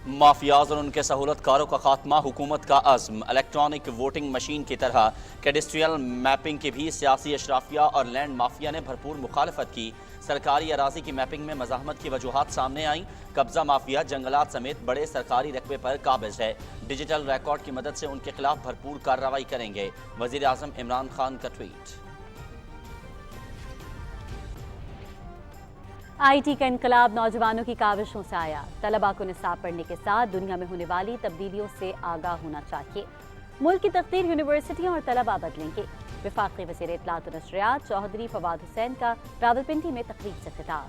Mafias और उनके सहूलतकारों का खात्मा हुकूमत का अज़्म। इलेक्ट्रॉनिक वोटिंग मशीन की तरह कैडेस्ट्रियल मैपिंग की भी सियासी अशराफिया और लैंड माफिया ने भरपूर मुखालफत की। सरकारी अराजी की मैपिंग में मज़ाहमत की वजूहात सामने आई। कब्जा माफिया जंगलात समेत बड़े सरकारी रकबे पर काबिज है। डिजिटल रिकॉर्ड की मदद से उनके खिलाफ भरपूर कार्रवाई करेंगे। वज़ीर आज़म इमरान खान का ट्वीट। IT का इनकलाब नौजवानों की काविशों से आया। तलबा को निसाब पढ़ने के साथ दुनिया में होने वाली तब्दीलियों से आगाह होना चाहिए। मुल्क की तकदीर यूनिवर्सिटियां और तलबा बदलेंगे। वफाकी वज़ीर इत्तलात और नशरियात चौधरी फवाद हुसैन का रावलपिंडी में तकरीर से खिताब।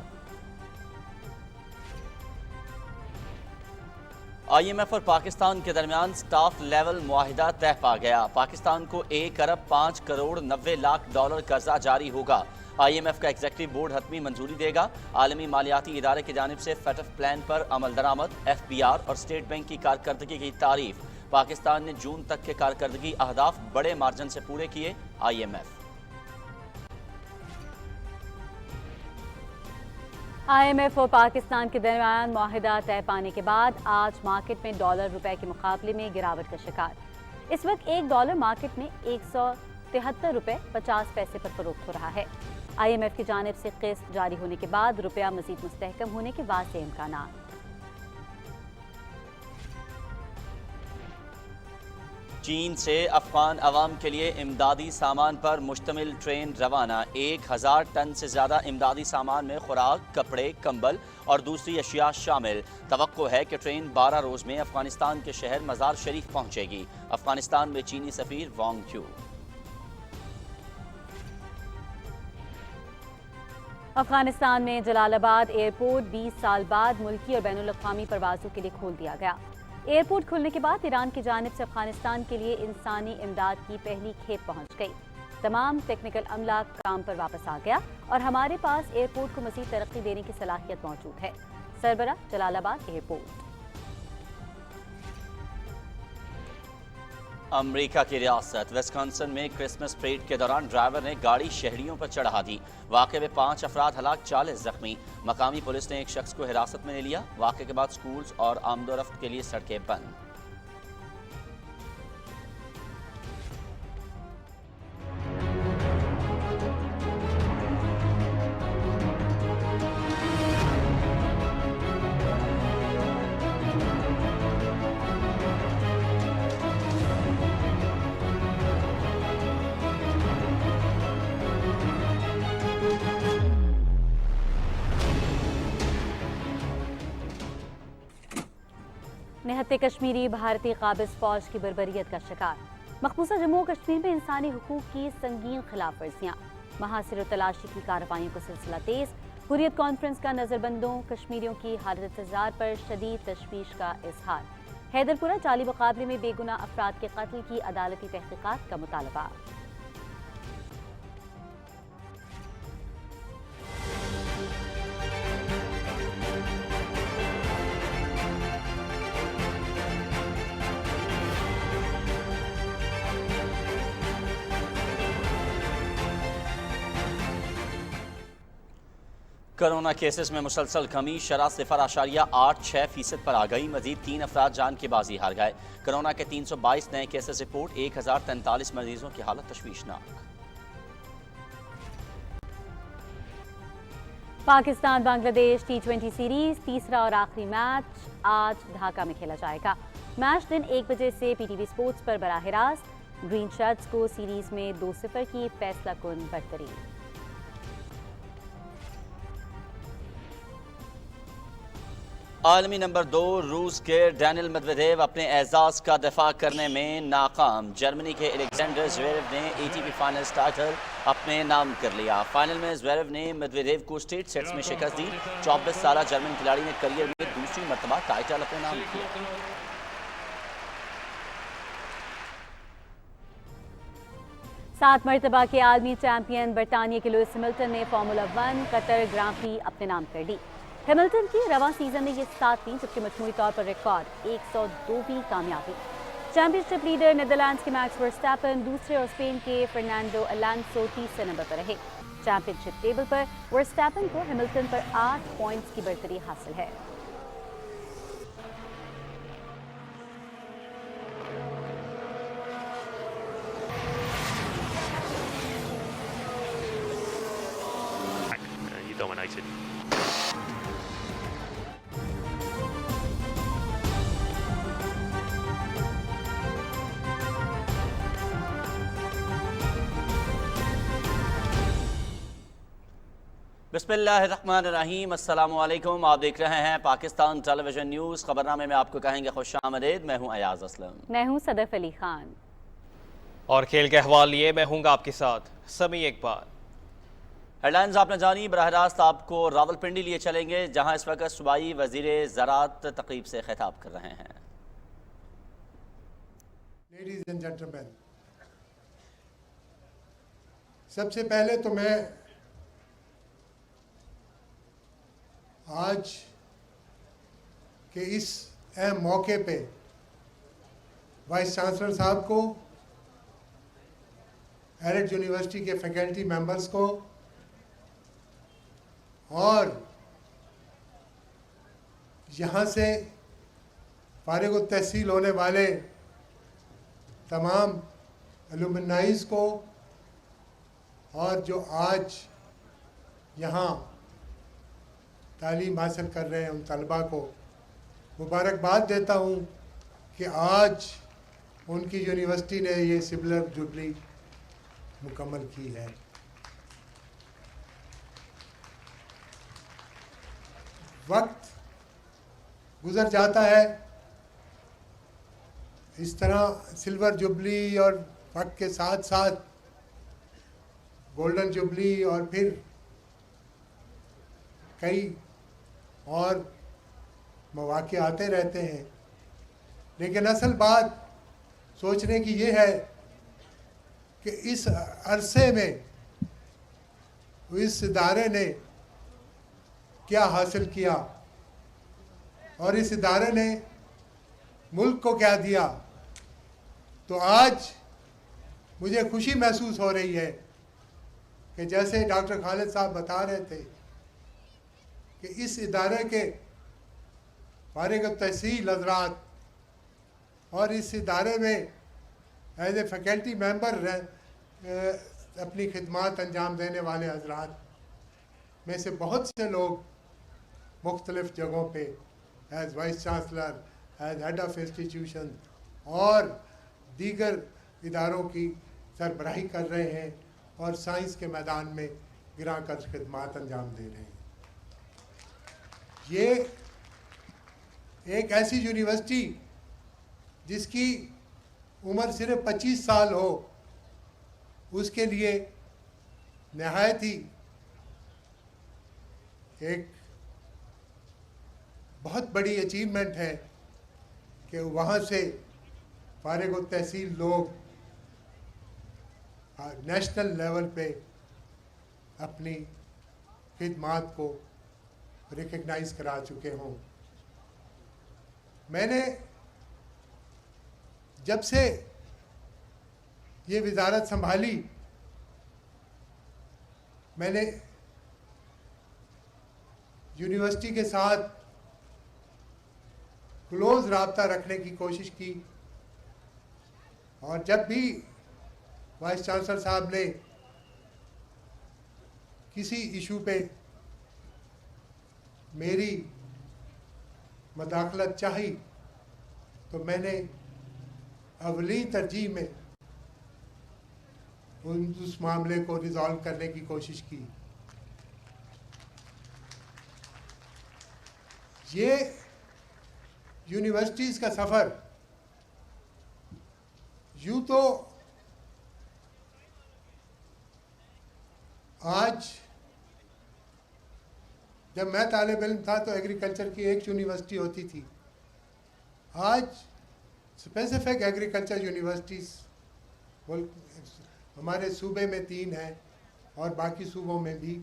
IMF और पाकिस्तान के दरमियान स्टाफ लेवल मुआहिदा तय पा गया। पाकिस्तान को 1 अरब 5 करोड़ 90 लाख डॉलर कर्जा जारी होगा। IMF का एग्जीक्यूटिव बोर्ड हतमी मंजूरी देगा। आलमी मालियाती इदारे की जानिब से FATF प्लान पर अमल दरामद। FBR और स्टेट बैंक की कारकर्दगी की तारीफ। पाकिस्तान ने जून तक के कारकर्दगी अहदाफ बड़े मार्जिन से पूरे किए। IMF IMF और पाकिस्तान के दरमियान मुआहिदा तय पाने के बाद आज मार्केट में डॉलर रुपए के मुकाबले में गिरावट का शिकार। इस वक्त $1 मार्केट में 173 रुपए 50 पैसे पर फरोख्त हो रहा है। IMF की जानिब से किस्त जारी होने के बाद रुपया मजीद मुस्तहकम होने के वाज़ेह इम्कानात। चीन से अफगान अवाम के लिए इमदादी सामान पर मुश्तमिल ट्रेन रवाना। 1000 टन से ज़्यादा इमदादी सामान में खुराक, कपड़े, कंबल और दूसरी अशिया शामिल। तवक्को है कि ट्रेन 12 रोज़ में अफगानिस्तान के शहर मज़ार शरीफ पहुँचेगी। अफगानिस्तान में चीनी सफ़ीर वांग क्यू। अफगानिस्तान में जलालाबाद एयरपोर्ट 20 साल बाद मुल्की और बैनुल अक़वामी परवाज़ों के लिए खोल दिया गया। एयरपोर्ट खुलने के बाद ईरान की जानिब से अफगानिस्तान के लिए इंसानी इमदाद की पहली खेप पहुंच गई। तमाम टेक्निकल अमला काम पर वापस आ गया और हमारे पास एयरपोर्ट को मज़ीद तरक्की देने की सलाहियत मौजूद है। सरबरा जलालाबाद एयरपोर्ट। अमेरिका की रियासत विस्कॉन्सिन में क्रिसमस परेड के दौरान ड्राइवर ने गाड़ी शहरियों पर चढ़ा दी। वाक़े में 5 अफराद हलाक, 40 जख्मी। मकामी पुलिस ने एक शख्स को हिरासत में ले लिया। वाक़े के बाद स्कूल्स और आमदोरफ्त के लिए सड़कें बंद। निहत्ते कश्मीरी भारतीय काबिज फौज की बर्बरियत का शिकार। मकबूजा जम्मू कश्मीर में इंसानी हुकूक की संगीन खिलाफ वर्जियाँ। महासिर तलाशी की कार्रवाइयों का सिलसिला तेज। हुर्रियत कॉन्फ्रेंस का नजरबंदों कश्मीरियों की हालत इंतजार पर शदीद तशवीश का इजहार। हैदरपुरा जाली मुकाबले में बेगुनाह अफराद के कत्ल की अदालती तहकीकात का मुतालबा। कोरोना केसेस में मुसलसल कमी। शरह 0.86% पर आ गई। मजीद 3 अफराद जान की बाजी हार गए। कोरोना के 322 नए केसेस रिपोर्ट। 1043 मरीजों की हालत तशवीशनाक। पाकिस्तान बांग्लादेश T20 सीरीज तीसरा और आखिरी मैच आज ढाका में खेला जाएगा। मैच दिन 1 बजे से PTV स्पोर्ट्स पर बराह रास्त। ग्रीन शर्ट्स को सीरीज में 2-0 की फैसला कुन बढ़तरी। आलमी नंबर 2 रूस के डैनियल मेदवेदेव अपने एजाज का दफा करने में नाकाम। जर्मनी के अलेक्जेंडर ज़्वेरेव ने ATP फाइनल्स टाइटल अपने नाम कर लिया। फाइनल में ज़्वेरेव ने मेदवेदेव को स्ट्रेट सेट्स में शिकस्त दी। 24 साला जर्मन खिलाड़ी ने करियर में दूसरी मरतबा टाइटल अपने नाम किया। 7 मरतबा के आलमी चैंपियन बरतानिया के लुइस हैमिल्टन ने फार्मूला 1 कतर ग्रां प्री अपने नाम कर ली। हैमिल्टन की रवां सीजन में ये 7वीं जबकि मजमूई तौर पर रिकॉर्ड 102वीं कामयाबी। चैंपियनशिप लीडर नीदरलैंड्स के मैक्स वर्स्टैपन दूसरे और स्पेन के फर्नांडो अलोंसो तीसरे नंबर पर रहे। चैंपियनशिप टेबल पर वर्स्टैपन को हैमिल्टन पर 8 पॉइंट्स की बढ़तरी हासिल है। बिस्मिल्लाहिर्रहमानिर्रहीम, अस्सलामुअलैकुम। आप देख रहे हैं पाकिस्तान टेलीविजन न्यूज़। खबरनामे में आपको कहेंगे खुशामदीद। मैं हूं अयाज असलम। मैं हूं सदफ अली खान। और खेल के हवाले लिए मैं हूंगा आपके साथ समी इकबाल। हेडलाइंस आपने जानी। बरह रास्त आपको रावलपिंडी लिए चलेंगे, जहां इस वक्त सूबाई वजीर ज़राअत तकरीब से खिताब कर रहे हैं। लेडीज एंड जेंटलमैन, सबसे पहले तो मैं आज के इस अहम मौके पे वाइस चांसलर साहब को, एरिड यूनिवर्सिटी के फैकल्टी मेंबर्स को और यहाँ से फारिग तहसील होने वाले तमाम एलुमनाइज को और जो आज यहाँ तालीम हासिल कर रहे हैं उन तलबा को मुबारकबाद देता हूँ कि आज उनकी यूनिवर्सिटी ने ये सिल्वर जुबली मुकम्मल की है। वक्त गुज़र जाता है, इस तरह सिल्वर जुबली और वक्त के साथ साथ गोल्डन जुबली और फिर कई और मौके आते रहते हैं, लेकिन असल बात सोचने की ये है कि इस अरसे में इस इदारे ने क्या हासिल किया और इस इदारे ने मुल्क को क्या दिया। तो आज मुझे खुशी महसूस हो रही है कि जैसे डॉक्टर खालिद साहब बता रहे थे कि इस इदारे के फारिग तहसील हज़रात और इस इदारे में एज ए फैकल्टी मेंबर अपनी खिदमत अंजाम देने वाले हज़रात में से बहुत से लोग मुख्तलिफ़ जगहों पे as vice chancellor, as head of institution और दीगर इदारों की सरबराही कर रहे हैं और साइंस के मैदान में गिरा कर खिदमत अंजाम दे रहे हैं। ये एक ऐसी यूनिवर्सिटी जिसकी उम्र सिर्फ 25 साल हो, उसके लिए नहायत ही एक बहुत बड़ी अचीवमेंट है कि वहाँ से फारिग तहसील लोग नेशनल लेवल पे अपनी खिदमत को रिकग्नाइज करा चुके हों। मैंने जब से ये वजारत संभाली, मैंने यूनिवर्सिटी के साथ क्लोज राब्ता रखने की कोशिश की और जब भी वाइस चांसलर साहब ने किसी इशू पे मेरी मदाखलत चाही तो मैंने अवली तरजीह में उस मामले को रिजॉल्व करने की कोशिश की। ये यूनिवर्सिटीज़ का सफ़र यूँ तो आज, जब मैं तालिब इल्म था तो एग्रीकल्चर की एक यूनिवर्सिटी होती थी। आज स्पेसिफिक एग्रीकल्चर यूनिवर्सिटीज़ हमारे सूबे में 3 हैं और बाकी सूबों में भी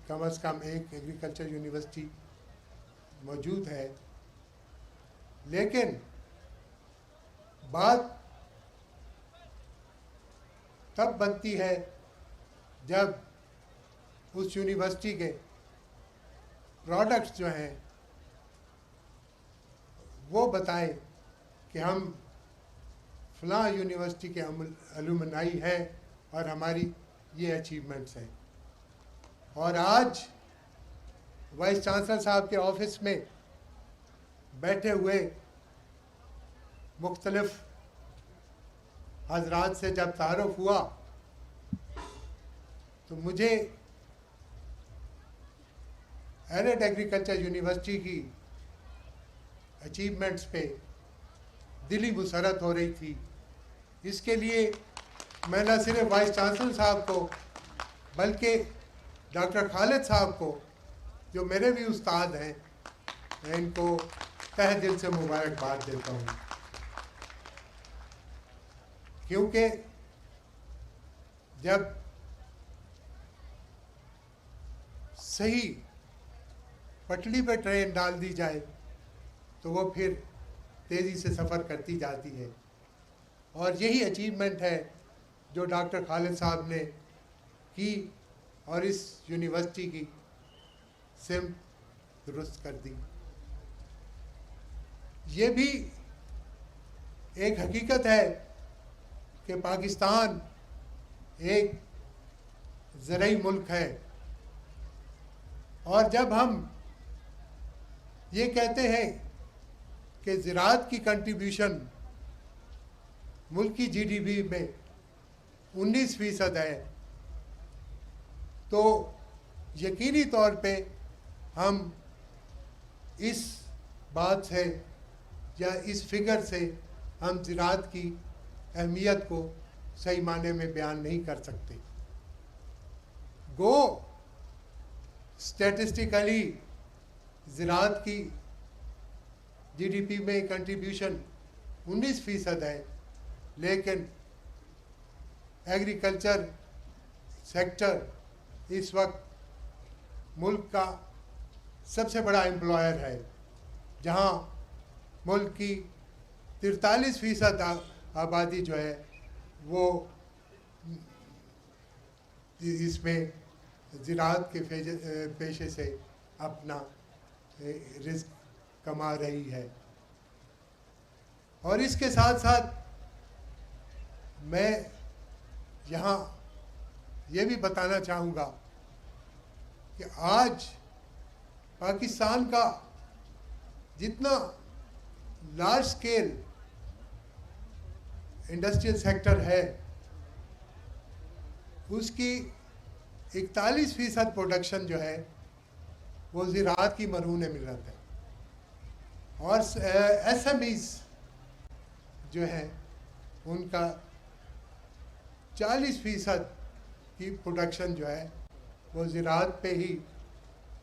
कम से कम एक एग्रीकल्चर यूनिवर्सिटी मौजूद है। लेकिन बात तब बनती है जब उस यूनिवर्सिटी के प्रोडक्ट्स जो हैं वो बताएं कि हम फ़लाँ यूनिवर्सिटी के अलुमनाई हैं और हमारी ये अचीवमेंट्स हैं। और आज वाइस चांसलर साहब के ऑफिस में बैठे हुए मुख्तलिफ हजरात से जब तारुफ हुआ तो मुझे एरिड एग्रीकल्चर यूनिवर्सिटी की अचीवमेंट्स पे दिली मुसरत हो रही थी। इसके लिए मैं न सिर्फ वाइस चांसलर साहब को बल्कि डॉक्टर खालिद साहब को, जो मेरे भी उस्ताद हैं, मैं इनको तहे दिल से मुबारकबाद देता हूँ, क्योंकि जब सही पटरी पे ट्रेन डाल दी जाए तो वो फिर तेज़ी से सफ़र करती जाती है। और यही अचीवमेंट है जो डॉक्टर खालिद साहब ने की और इस यूनिवर्सिटी की सिम दुरुस्त कर दी। ये भी एक हकीकत है कि पाकिस्तान एक ज़रई मुल्क है, और जब हम ये कहते हैं कि ज़राअत की कंट्रीब्यूशन मुल्क की जीडीपी में 19% है, तो यकीनी तौर पे हम इस बात से या इस फिगर से हम ज़राअत की अहमियत को सही माने में बयान नहीं कर सकते। गो स्टैटिस्टिकली ज़राअत की जीडीपी में कंट्रीब्यूशन 19% है, लेकिन एग्रीकल्चर सेक्टर इस वक्त मुल्क का सबसे बड़ा एम्प्लॉयर है, जहां मुल्क की 43% आबादी जो है वो इसमें ज़राअत के पेशे से अपना रिस्क कमा रही है। और इसके साथ साथ मैं यहाँ ये भी बताना चाहूँगा कि आज पाकिस्तान का जितना लार्ज स्केल इंडस्ट्रियल सेक्टर है, उसकी 41% प्रोडक्शन जो है वो ज़राअत की मरहून मिलत है, और एसएमईज़ जो है उनका 40% की प्रोडक्शन जो है वो ज़राअत पे ही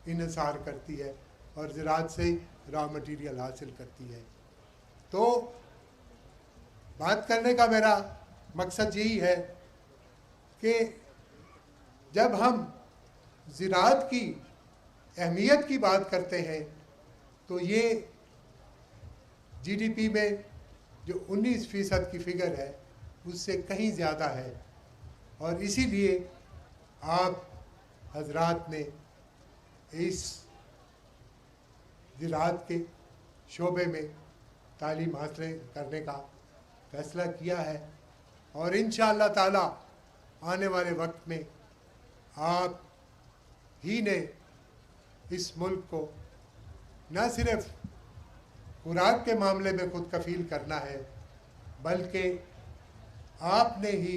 इन्हिसार करती है और ज़राअत से रॉ मटेरियल हासिल करती है। तो बात करने का मेरा मकसद यही है कि जब हम ज़राअत की अहमियत की बात करते हैं तो ये जीडीपी में जो 19% की फिगर है उससे कहीं ज़्यादा है, और इसीलिए आप हजरात ने इस ज़राअत के शोबे में तालीम हासिल करने का फ़ैसला किया है, और इंशाअल्लाह ताला आने वाले वक्त में आप ही ने इस मुल्क को न सिर्फ खुराक के मामले में खुद कफ़ील करना है, बल्कि आपने ही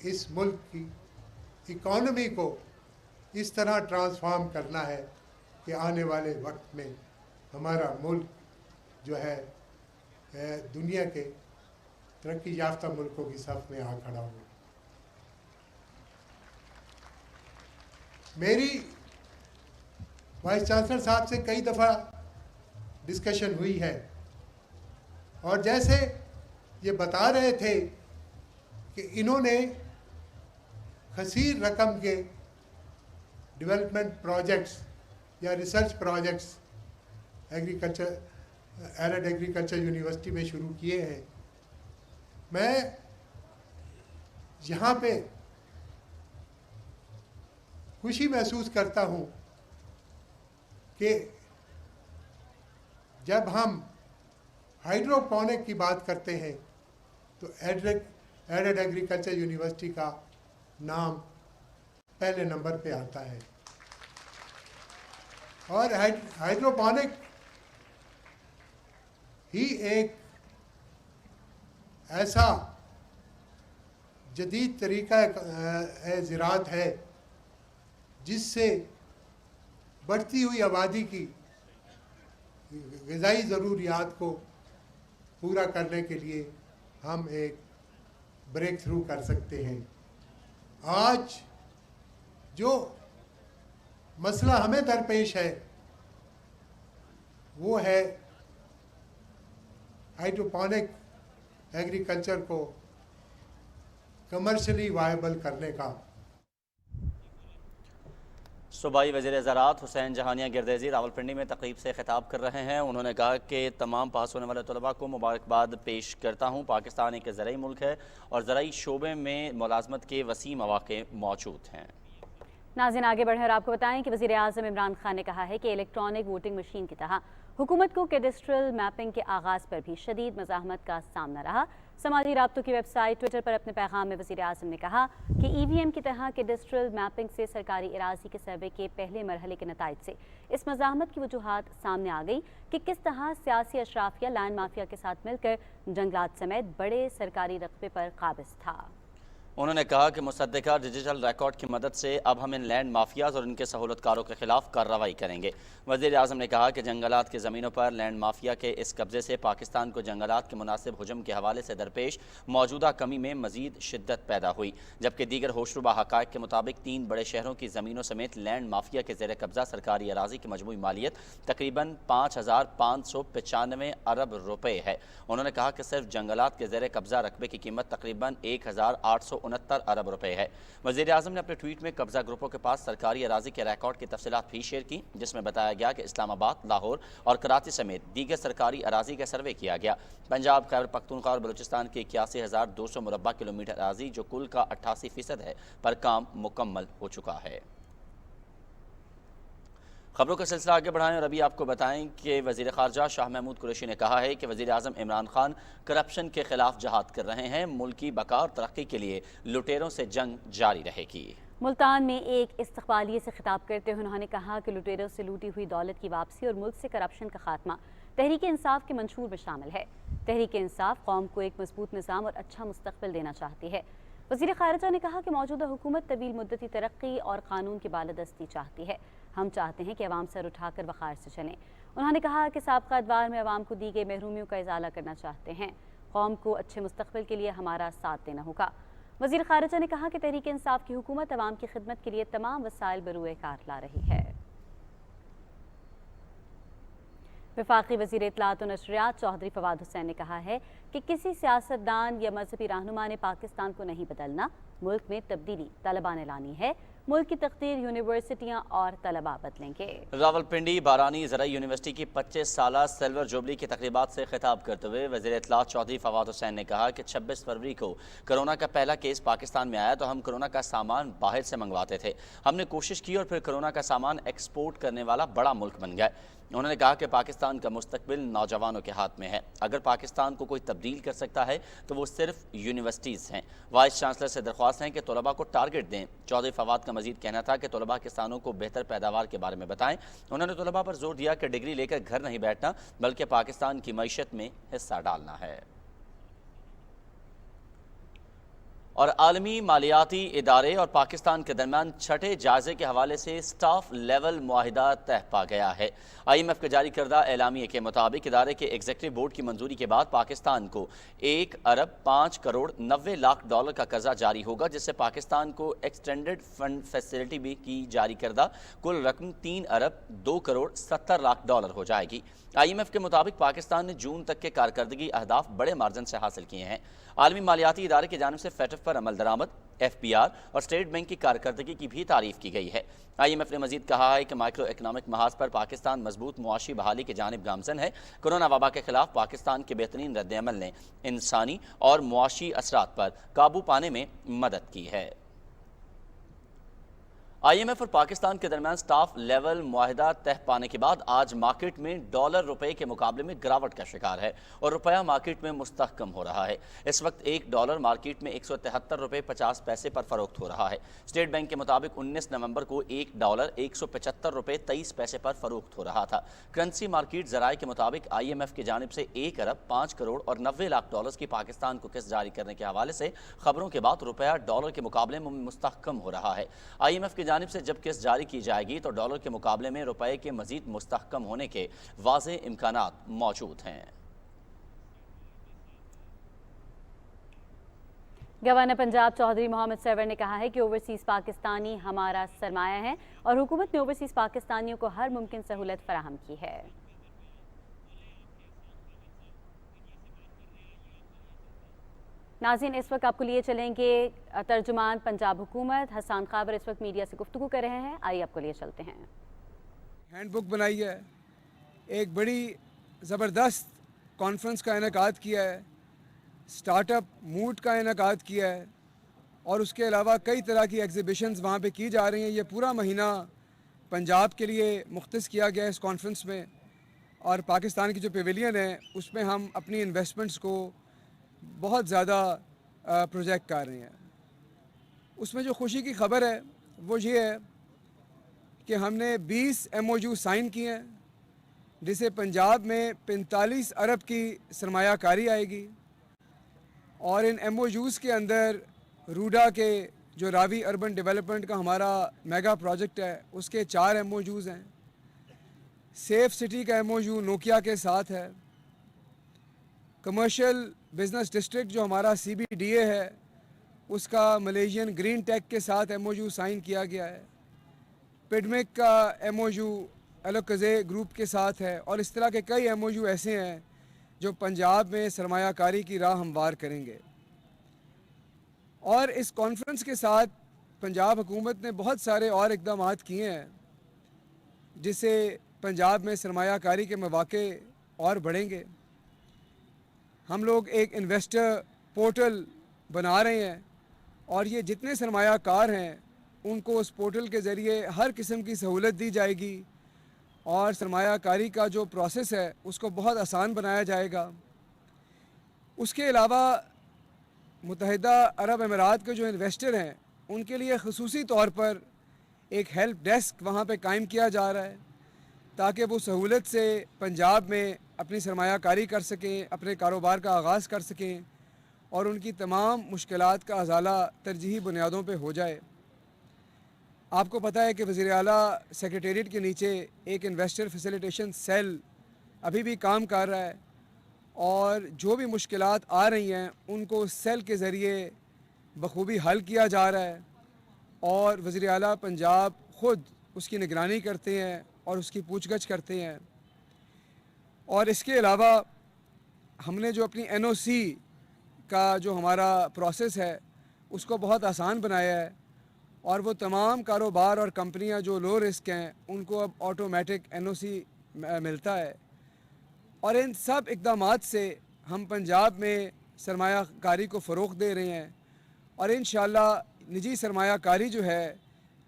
इस मुल्क की इकॉनमी को इस तरह ट्रांसफॉर्म करना है कि आने वाले वक्त में हमारा मुल्क जो है दुनिया के तरक्की याफ्ता मुल्कों की सफ़ में आ खड़ा हो। मेरी वाइस चांसलर साहब से कई दफ़ा डिस्कशन हुई है, और जैसे ये बता रहे थे कि इन्होंने खसीर रकम के डेवलपमेंट प्रोजेक्ट्स या research projects arid agriculture university में शुरू किए हैं। मैं यहाँ पे खुशी महसूस करता हूँ कि जब हम हाइड्रोपोनिक की बात करते हैं तो एरिड एग्रीकल्चर यूनिवर्सिटी का नाम पहले नंबर पे आता है। और हाइड्रोपोनिक ही एक ऐसा जदीद तरीका ज़राअत है जिससे बढ़ती हुई आबादी की ग़िज़ाई ज़रूरियात को पूरा करने के लिए हम एक ब्रेक थ्रू कर सकते हैं। आज जो मसला हमें दरपेश है वो है हाइड्रोपोनिक एग्रीकल्चर को कमर्शियली वायबल करने का। सूबाई वज़ीर ज़राअत हुसैन जहानिया गिरदेज़ी रावलपिंडी में तकरीब से खिताब कर रहे हैं। उन्होंने कहा कि तमाम पास होने वाले तलबा को मुबारकबाद पेश करता हूँ। पाकिस्तान एक ज़रई मुल्क है और ज़रई शोबे में मुलाजमत के वसी मौक़े मौजूद हैं। नाज़रीन आगे बढ़ें और आपको बताएं कि वज़ीर आज़म इमरान खान ने कहा है कि इलेक्ट्रॉनिक वोटिंग मशीन की तरह हुकूमत को कैडेस्ट्रल मैपिंग के आगाज़ पर भी शदीद मज़ाहमत का सामना रहा। समाजी राब्तों की वेबसाइट ट्विटर पर अपने पैगाम में वज़ीर आज़म ने कहा कि EVM की तरह कैडेस्ट्रल मैपिंग से सरकारी इराज़ी के सर्वे के पहले मरहले के नताइज से इस मज़ाहमत की वजूहात सामने आ गई कि किस तरह सियासी अशराफिया लैंड माफिया के साथ मिलकर जंगलात समेत बड़े सरकारी रकबे पर काबिज था। उन्होंने कहा कि मुसद्दिका डिजिटल रिकॉर्ड की मदद से अब हम इन लैंड माफियाज और इनके सहूलतकारों के खिलाफ कार्रवाई करेंगे। वज़ीर आज़म ने कहा कि जंगलात की ज़मीनों पर लैंड माफिया के इस कब्जे से पाकिस्तान को जंगलात के मुनासिब हुजम के हवाले से दरपेश मौजूदा कमी में मजीद शिद्दत पैदा हुई, जबकि दीगर होशरुबा हक़ाइक़ के मुताबिक 3 बड़े शहरों की ज़मीनों समेत लैंड माफिया के ज़ेर कब्जा सरकारी अराज़ी की मजमूई मालियत तकरीबन 5,595 अरब रुपये है। उन्होंने कहा कि सिर्फ जंगलात के ज़ेर कब्जा रकबे की कीमत तकरीबन 1,869 अरब रुपए है। वज़ीर आज़म ने अपने ट्वीट में कब्जा ग्रुपों के पास सरकारी अराज़ी के रिकॉर्ड की तफसीलात भी शेयर की, जिसमें बताया गया कि इस्लामाबाद, लाहौर और कराची समेत दीगर सरकारी अराज़ी का सर्वे किया गया। पंजाब, खैबर पख्तूनख्वा और बलूचिस्तान की 81,200 मुरब्बा किलोमीटर अराज़ी, जो कुल का 88% है, पर काम मुकम्मल हो चुका है। खबरों का सिलसिला आगे बढ़ाएं और अभी आपको बताएं कि वज़ीर ख़ारजा शाह महमूद कुरैशी ने कहा है कि वज़ीर आज़म इमरान खान करप्शन के खिलाफ जहाद कर रहे हैं। मुल्क की बका और तरक्की के लिए लुटेरों से जंग जारी रहेगी। मुल्तान में एक इस्तक़बालिये से खिताब करते हुए उन्होंने कहा कि लुटेरों से लूटी हुई दौलत की वापसी और मुल्क से करप्शन का खात्मा तहरीक इंसाफ के मंशूर में शामिल है। तहरीक इंसाफ कौम को एक मजबूत निज़ाम और अच्छा मुस्तक़बिल देना चाहती है। वज़ीर ख़ारजा ने कहा कि मौजूदा हुकूमत तवील मुद्दती तरक्की और कानून की बालादस्ती चाहती है। हम चाहते हैं कि अवाम सर उठाकर वक़ार से चलें। उन्होंने कहा कि साबक़ा अदवार में अवाम को दी गई महरूमियों का इज़ाला करना चाहते हैं। कौम को अच्छे मुस्तक़बिल के लिए हमारा साथ देना होगा। वज़ीर ख़ारजा ने कहा कि तहरीक इंसाफ की हुकूमत अवाम की खिदमत के लिए तमाम वसाइल बरूए कार ला रही है। वफाकी वज़ीर इत्तलात और नशरियात चौधरी फवाद हुसैन ने कहा है कि किसी सियासतदान या मजहबी रहनुमा ने पाकिस्तान को नहीं बदलना, मुल्क में तब्दीली तलबा ने लानी है। मुल्क की तकदीर यूनिवर्सिटियाँ और तलबा बदलेंगे। रावलपिंडी बारानी ज़राई यूनिवर्सिटी की 25 साला सिल्वर जुबली की तकरीबात से खिताब करते हुए वज़ीर इत्तलात चौधरी फवाद हुसैन ने कहा कि 26 फरवरी को कोरोना का पहला केस पाकिस्तान में आया तो हम कोरोना का सामान बाहर से मंगवाते थे। हमने कोशिश की और फिर कोरोना का सामान एक्सपोर्ट करने वाला बड़ा मुल्क बन गया। उन्होंने कहा कि पाकिस्तान का मुस्तकबिल नौजवानों के हाथ में है। अगर पाकिस्तान को कोई तब्दील कर सकता है तो वो सिर्फ यूनिवर्सिटीज़ हैं। वाइस चांसलर से दरख्वास्त है कि तलबा को टारगेट दें। चौधरी फवाद का मजीद कहना था कि तलबा किसानों को बेहतर पैदावार के बारे में बताएं। उन्होंने तलबा पर जोर दिया कि डिग्री लेकर घर नहीं बैठना बल्कि पाकिस्तान की मईशत में हिस्सा डालना है। और आलमी मालियाती इदारे और पाकिस्तान के दरमियान छठे जायजे के हवाले से स्टाफ लेवल मुआहिदा तय पा गया है। IMF के जारी करदा एलामिये के मुताबिक इदारे के एग्जीक्यूटिव बोर्ड की मंजूरी के बाद पाकिस्तान को 1 अरब 5 करोड़ 90 लाख डॉलर का कर्जा जारी होगा, जिससे पाकिस्तान को एक्सटेंडेड फंड फैसिलिटी भी की जारी करदा कुल रकम 3 अरब 2 करोड़ 70 लाख डॉलर हो जाएगी। IMF के मुताबिक पाकिस्तान ने जून तक के कारकर्दगी अहदाफ बड़े मार्जिन से हासिल किए हैं। आलमी मालियाती इदारे की जानिब से FATF पर अमल दरामद, FPR और स्टेट बैंक की कारकर्दगी की भी तारीफ की गई है। IMF ने मजीद कहा है कि माइक्रो इकनॉमिक महाज पर पाकिस्तान मजबूत मुआशी बहाली की जानिब गामजन है। कोरोना वबा के खिलाफ पाकिस्तान के बेहतरीन रद्द-ए-अमल ने इंसानी और मुआशी असरात पर काबू पाने में मदद की है। IMF और पाकिस्तान के दरमियान स्टाफ लेवल मुआहिदा तय पाने के बाद आज मार्केट में डॉलर रुपए के मुकाबले में गिरावट का शिकार है और रुपया मार्केट में मुस्तहकम हो रहा है। इस वक्त $1 मार्केट में 173 रुपये 50 पैसे पर फरोख्त हो रहा है। स्टेट बैंक के मुताबिक 19 नवंबर को $1 175 रुपये 23 पैसे पर फरोख्त हो रहा था। करेंसी मार्केट जराये के मुताबिक IMF की जानिब से 1 अरब 5 करोड़ और 90 लाख डॉलर की पाकिस्तान को किस्त जारी करने के हवाले से खबरों के बाद रुपया डॉलर के मुकाबले में मुस्तहकम हो रहा है। IMF की जानिब से जब किस्त जारी की जाएगी तो डॉलर के मुकाबले में रुपए के मजीद मुस्तहकम होने के वाज़े इम्कानात मौजूद हैं। गवर्नर पंजाब चौधरी मोहम्मद सरवर ने कहा है कि ओवरसीज़ पाकिस्तानी हमारा सरमाया है और हुकूमत ने ओवरसीज़ पाकिस्तानियों को हर मुमकिन सहूलत फराहम की है। नाज़रीन, इस वक्त आपको लिए चलेंगे तर्जुमान पंजाब हुकूमत हसन खाबर इस वक्त मीडिया से गुफ्तगू कर रहे हैं। आइए आपको लिए चलते हैं। हैंडबुक बनाई है, एक बड़ी ज़बरदस्त कॉन्फ्रेंस का इनेकाद किया है, स्टार्टअप मूड का इनेकाद किया है और उसके अलावा कई तरह की एग्ज़िबिशंस वहाँ पे की जा रही हैं। ये पूरा महीना पंजाब के लिए मुख्तस किया गया है इस कॉन्फ्रेंस में, और पाकिस्तान की जो पेविलियन है उसमें हम अपनी इन्वेस्टमेंट्स को बहुत ज़्यादा प्रोजेक्ट कर रहे हैं। उसमें जो खुशी की खबर है वो ये है कि हमने 20 MOU साइन किए हैं, जिससे पंजाब में 45 अरब की सरमायाकारी आएगी। और इन MOUs के अंदर रूडा के जो रावी अर्बन डेवलपमेंट का हमारा मेगा प्रोजेक्ट है उसके 4 MOUs हैं। सेफ सिटी का MOU नोकिया के साथ है। कमर्शियल बिजनेस डिस्ट्रिक्ट जो हमारा CBDA है उसका मलेशियन ग्रीन टेक के साथ MOU साइन किया गया है। पिडमिक का MOU एलोकजे ग्रुप के साथ है और इस तरह के कई MOU ऐसे हैं जो पंजाब में सरमायाकारी की राह हमवार करेंगे। और इस कॉन्फ्रेंस के साथ पंजाब हुकूमत ने बहुत सारे और इक़दाम किए हैं जिससे पंजाब में सरमायाकारी के मौक़े और बढ़ेंगे। हम लोग एक इन्वेस्टर पोर्टल बना रहे हैं और ये जितने सरमायाकार हैं उनको उस पोर्टल के ज़रिए हर किस्म की सहूलत दी जाएगी और सरमायाकारी का जो प्रोसेस है उसको बहुत आसान बनाया जाएगा। उसके अलावा मुत्तहिदा अरब अमीरात के जो इन्वेस्टर हैं उनके लिए ख़ुसूसी तौर पर एक हेल्प डेस्क वहाँ पे कायम किया जा रहा है ताकि वो सहूलत से पंजाब में अपनी सरमायाकारी कर सकें, अपने कारोबार का आगाज़ कर सकें और उनकी तमाम मुश्किलात का अज़ाला तरजीही बुनियादों पे हो जाए। आपको पता है कि वज़ीर आला सेक्रेटेरिएट के नीचे एक इन्वेस्टर फैसिलिटेशन सेल अभी भी काम कर रहा है और जो भी मुश्किलात आ रही हैं उनको उस सेल के ज़रिए बखूबी हल किया जा रहा है और वज़ीर आला पंजाब ख़ुद उसकी निगरानी करते हैं और उसकी पूछगछ करते हैं। और इसके अलावा हमने जो अपनी NOC का जो हमारा प्रोसेस है उसको बहुत आसान बनाया है और वो तमाम कारोबार और कंपनियां जो लो रिस्क हैं उनको अब ऑटोमेटिक NOC मिलता है। और इन सब इक़दामात से हम पंजाब में सरमायाकारी को फ़रोग़ दे रहे हैं और इंशाअल्लाह निजी सरमायाकारी जो है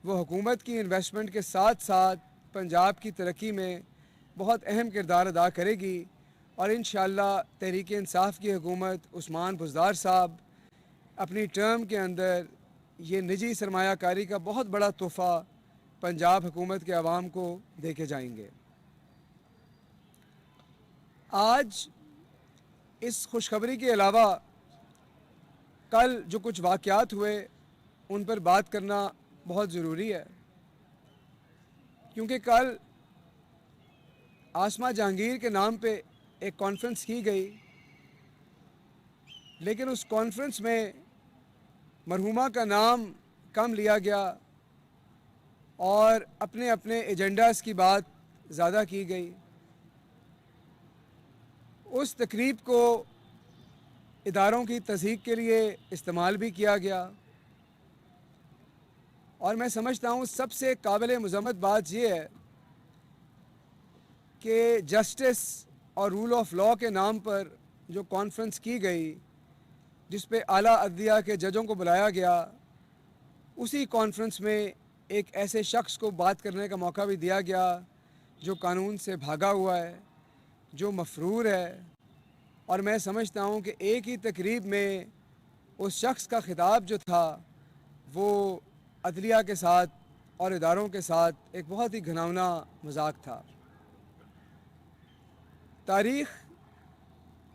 वो हुकूमत की इन्वेस्टमेंट के साथ साथ पंजाब की तरक्की में बहुत अहम किरदार अदा करेगी। और इंशाअल्लाह तहरीक इंसाफ की हुकूमत उस्मान बुज़दार साहब अपनी टर्म के अंदर ये निजी सरमायाकारी का बहुत बड़ा तोहफ़ा पंजाब हुकूमत के अवाम को दे के जाएंगे। आज इस खुशखबरी के अलावा कल जो कुछ वाक़यात हुए उन पर बात करना बहुत ज़रूरी है, क्योंकि कल आसमा जहांगीर के नाम पे एक कॉन्फ्रेंस की गई, लेकिन उस कॉन्फ्रेंस में मरहुमा का नाम कम लिया गया और अपने अपने एजेंडास की बात ज़्यादा की गई। उस तकरीब को इदारों की तस्दीक के लिए इस्तेमाल भी किया गया और मैं समझता हूँ सबसे काबिल मज़म्मत बात यह है कि जस्टिस और रूल ऑफ लॉ के नाम पर जो कॉन्फ्रेंस की गई जिस पे आला अदलिया के जजों को बुलाया गया, उसी कॉन्फ्रेंस में एक ऐसे शख्स को बात करने का मौका भी दिया गया जो कानून से भागा हुआ है, जो मफरूर है। और मैं समझता हूँ कि एक ही तकरीब में उस शख्स का खिताब जो था वो अदलिया के साथ और इदारों के साथ एक बहुत ही घिनौना मजाक था। तारीख़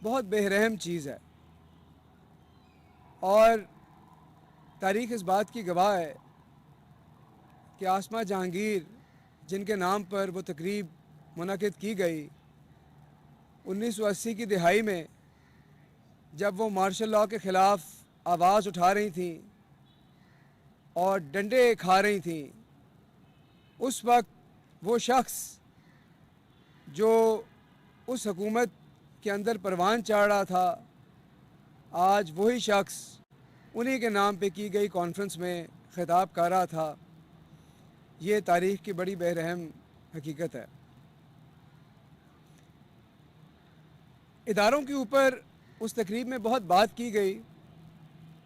बहुत बेरहम चीज़ है और तारीख़ इस बात की गवाह है कि आसमा जहांगीर जिनके नाम पर वो तकरीब मुनक़िद की गई 1980 की दिहाई में जब वो मार्शल लॉ के ख़िलाफ़ आवाज़ उठा रही थी और डंडे खा रही थी, उस वक्त वो शख्स जो उस हुकूमत के अंदर परवान चढ़ रहा था, आज वही शख्स उन्हीं के नाम पे की गई कॉन्फ्रेंस में ख़िताब कर रहा था। ये तारीख़ की बड़ी बेरहम हकीकत है। इदारों के ऊपर उस तकरीब में बहुत बात की गई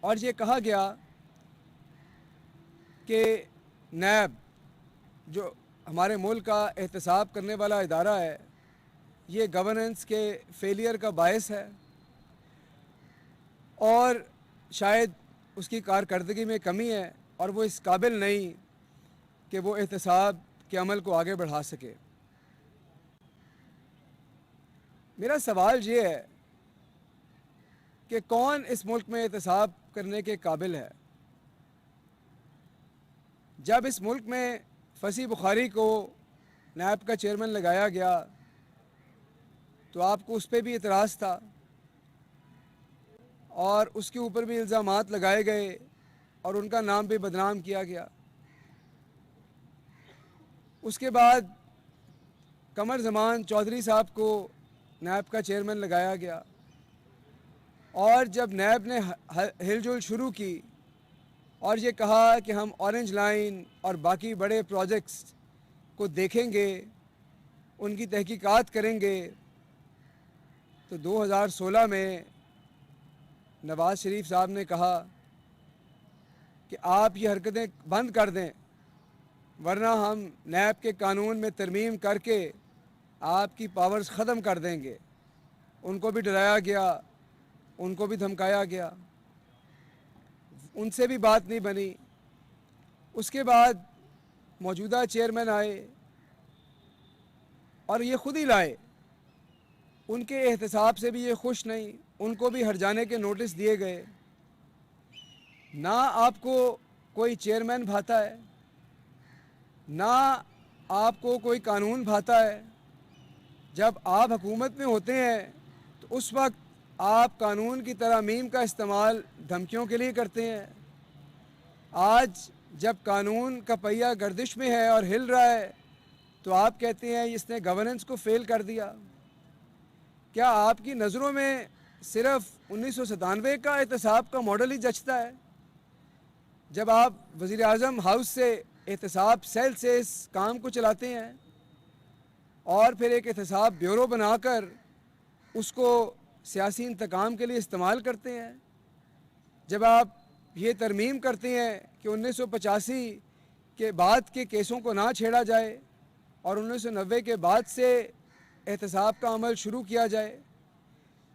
और ये कहा गया कि नैब जो हमारे मुल्क का एहतसाब करने वाला इदारा है, ये गवर्नेंस के फेलियर का बायस है और शायद उसकी कारकर्दगी में कमी है और वो इस काबिल नहीं कि वो एहतसाब के अमल को आगे बढ़ा सके। मेरा सवाल ये है कि कौन इस मुल्क में एहतसाब करने के काबिल है? जब इस मुल्क में फसी बुखारी को नैब का चेयरमैन लगाया गया तो आपको उस पर भी एतराज़ था और उसके ऊपर भी इल्ज़ामात लगाए गए और उनका नाम भी बदनाम किया गया। उसके बाद कमर ज़मान चौधरी साहब को नैब का चेयरमैन लगाया गया और जब नैब ने हिलजुल शुरू की और ये कहा कि हम ऑरेंज लाइन और बाकी बड़े प्रोजेक्ट्स को देखेंगे, उनकी तहकीकात करेंगे, तो 2016 में नवाज़ शरीफ साहब ने कहा कि आप ये हरकतें बंद कर दें वरना हम नैब के कानून में तरमीम करके आपकी पावर्स ख़त्म कर देंगे। उनको भी डराया गया, उनको भी धमकाया गया, उनसे भी बात नहीं बनी। उसके बाद मौजूदा चेयरमैन आए और ये ख़ुद ही लाए, उनके एहतसाब से भी ये खुश नहीं, उनको भी हट जाने के नोटिस दिए गए। ना आपको कोई चेयरमैन भाता है, ना आपको कोई कानून भाता है। जब आप हुकूमत में होते हैं तो उस वक्त आप कानून की तरमीम का इस्तेमाल धमकियों के लिए करते हैं। आज जब कानून का पहिया गर्दिश में है और हिल रहा है तो आप कहते हैं इसने गवर्नेंस को फेल कर दिया। क्या आपकी नज़रों में सिर्फ 1997 का एहतसाब का मॉडल ही जचता है? जब आप वज़ीर आज़म हाउस से एहतसाब सेल से इस काम को चलाते हैं और फिर एक एहतसाब ब्यूरो बनाकर उसको सियासी इंतकाम के लिए इस्तेमाल करते हैं, जब आप ये तरमीम करते हैं कि 1985 के बाद के केसों को ना छेड़ा जाए और 1990 के बाद से एहतसाब का अमल शुरू किया जाए,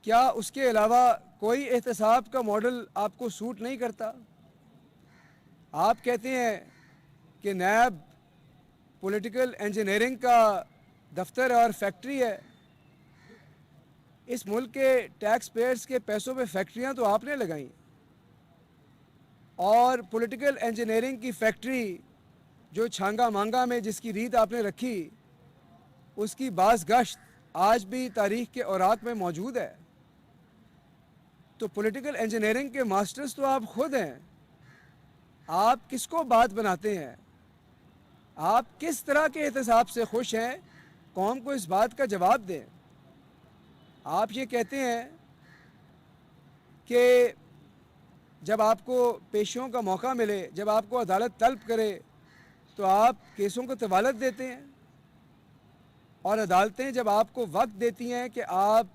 क्या उसके अलावा कोई एहतसाब का मॉडल आपको सूट नहीं करता? आप कहते हैं कि नैब पॉलिटिकल इंजीनियरिंग का दफ्तर और फैक्ट्री है। इस मुल्क के टैक्स पेयर्स के पैसों पे फैक्ट्रियां तो आपने लगाई और पॉलिटिकल इंजीनियरिंग की फैक्ट्री जो छांगा मांगा में जिसकी रीत आपने रखी, उसकी बाज़ गश्त आज भी तारीख़ के औराक में मौजूद है। तो पॉलिटिकल इंजीनियरिंग के मास्टर्स तो आप खुद हैं। आप किसको बात बनाते हैं? आप किस तरह के एहतसाब से खुश हैं? कौम को इस बात का जवाब दें। आप ये कहते हैं कि जब आपको पेशियों का मौका मिले, जब आपको अदालत तलब करे तो आप केसों को तवालत देते हैं और अदालतें जब आपको वक्त देती हैं कि आप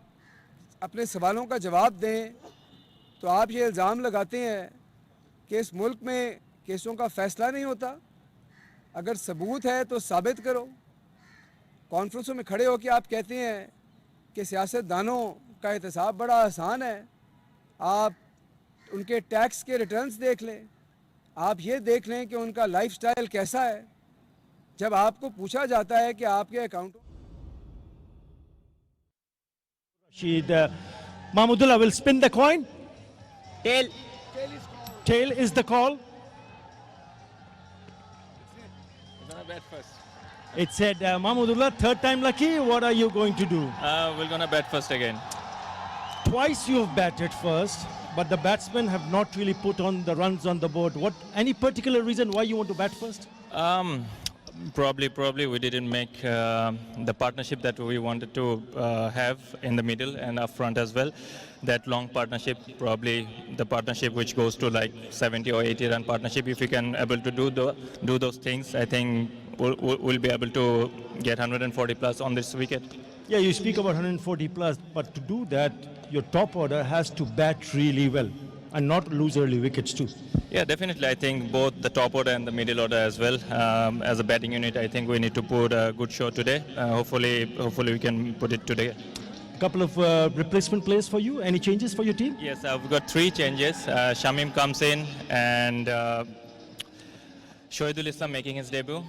अपने सवालों का जवाब दें तो आप ये इल्ज़ाम लगाते हैं कि इस मुल्क में केसों का फ़ैसला नहीं होता। अगर सबूत है तो साबित करो। कॉन्फ्रेंसों में खड़े होकर आप कहते हैं कि सियासतदानों का एहतसाब बड़ा आसान है, आप उनके टैक्स के रिटर्न्स देख लें, आप ये देख लें कि उनका लाइफस्टाइल कैसा है। जब आपको पूछा जाता है कि आपके अकाउंटों Rashid, Mahmudullah will spin the coin. Tail is the call. bat first. It said, Mahmudullah, third time lucky. What are you going to do? We're gonna bat first again. Twice you have batted first, but the batsmen have not really put on the runs on the board. Any particular reason why you want to bat first? Probably we didn't make the partnership that we wanted to have in the middle and up front as well. That long partnership, probably the partnership which goes to like 70 or 80 run partnership. If we can able to do those things, I think we'll be able to get 140 plus on this wicket. Yeah, you speak about 140 plus, but to do that, your top order has to bat really well and not lose early wickets too. Yeah, definitely. I think both the top order and the middle order as well. As a batting unit, I think we need to put a good show today. Hopefully we can put it today. Couple of replacement players for you. Any changes for your team? Yes, we've got 3 changes. Shamim comes in and Shoaidul Islam making his debut,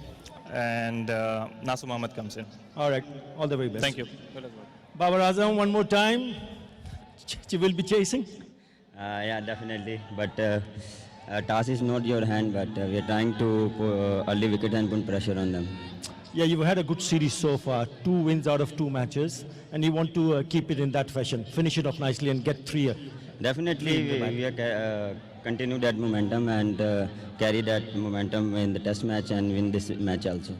and Nasu Muhammad comes in. All right, all the very best. Thank you. Babar Azam, one more time. You will be chasing? Yeah, definitely. But toss is not your hand, but we are trying to put early wicket and put pressure on them. Yeah, you've had a good series so far. 2 wins out of 2 matches, and you want to keep it in that fashion, finish it off nicely and get 3. Definitely, we are continue that momentum and carry that momentum in the test match and win this match also.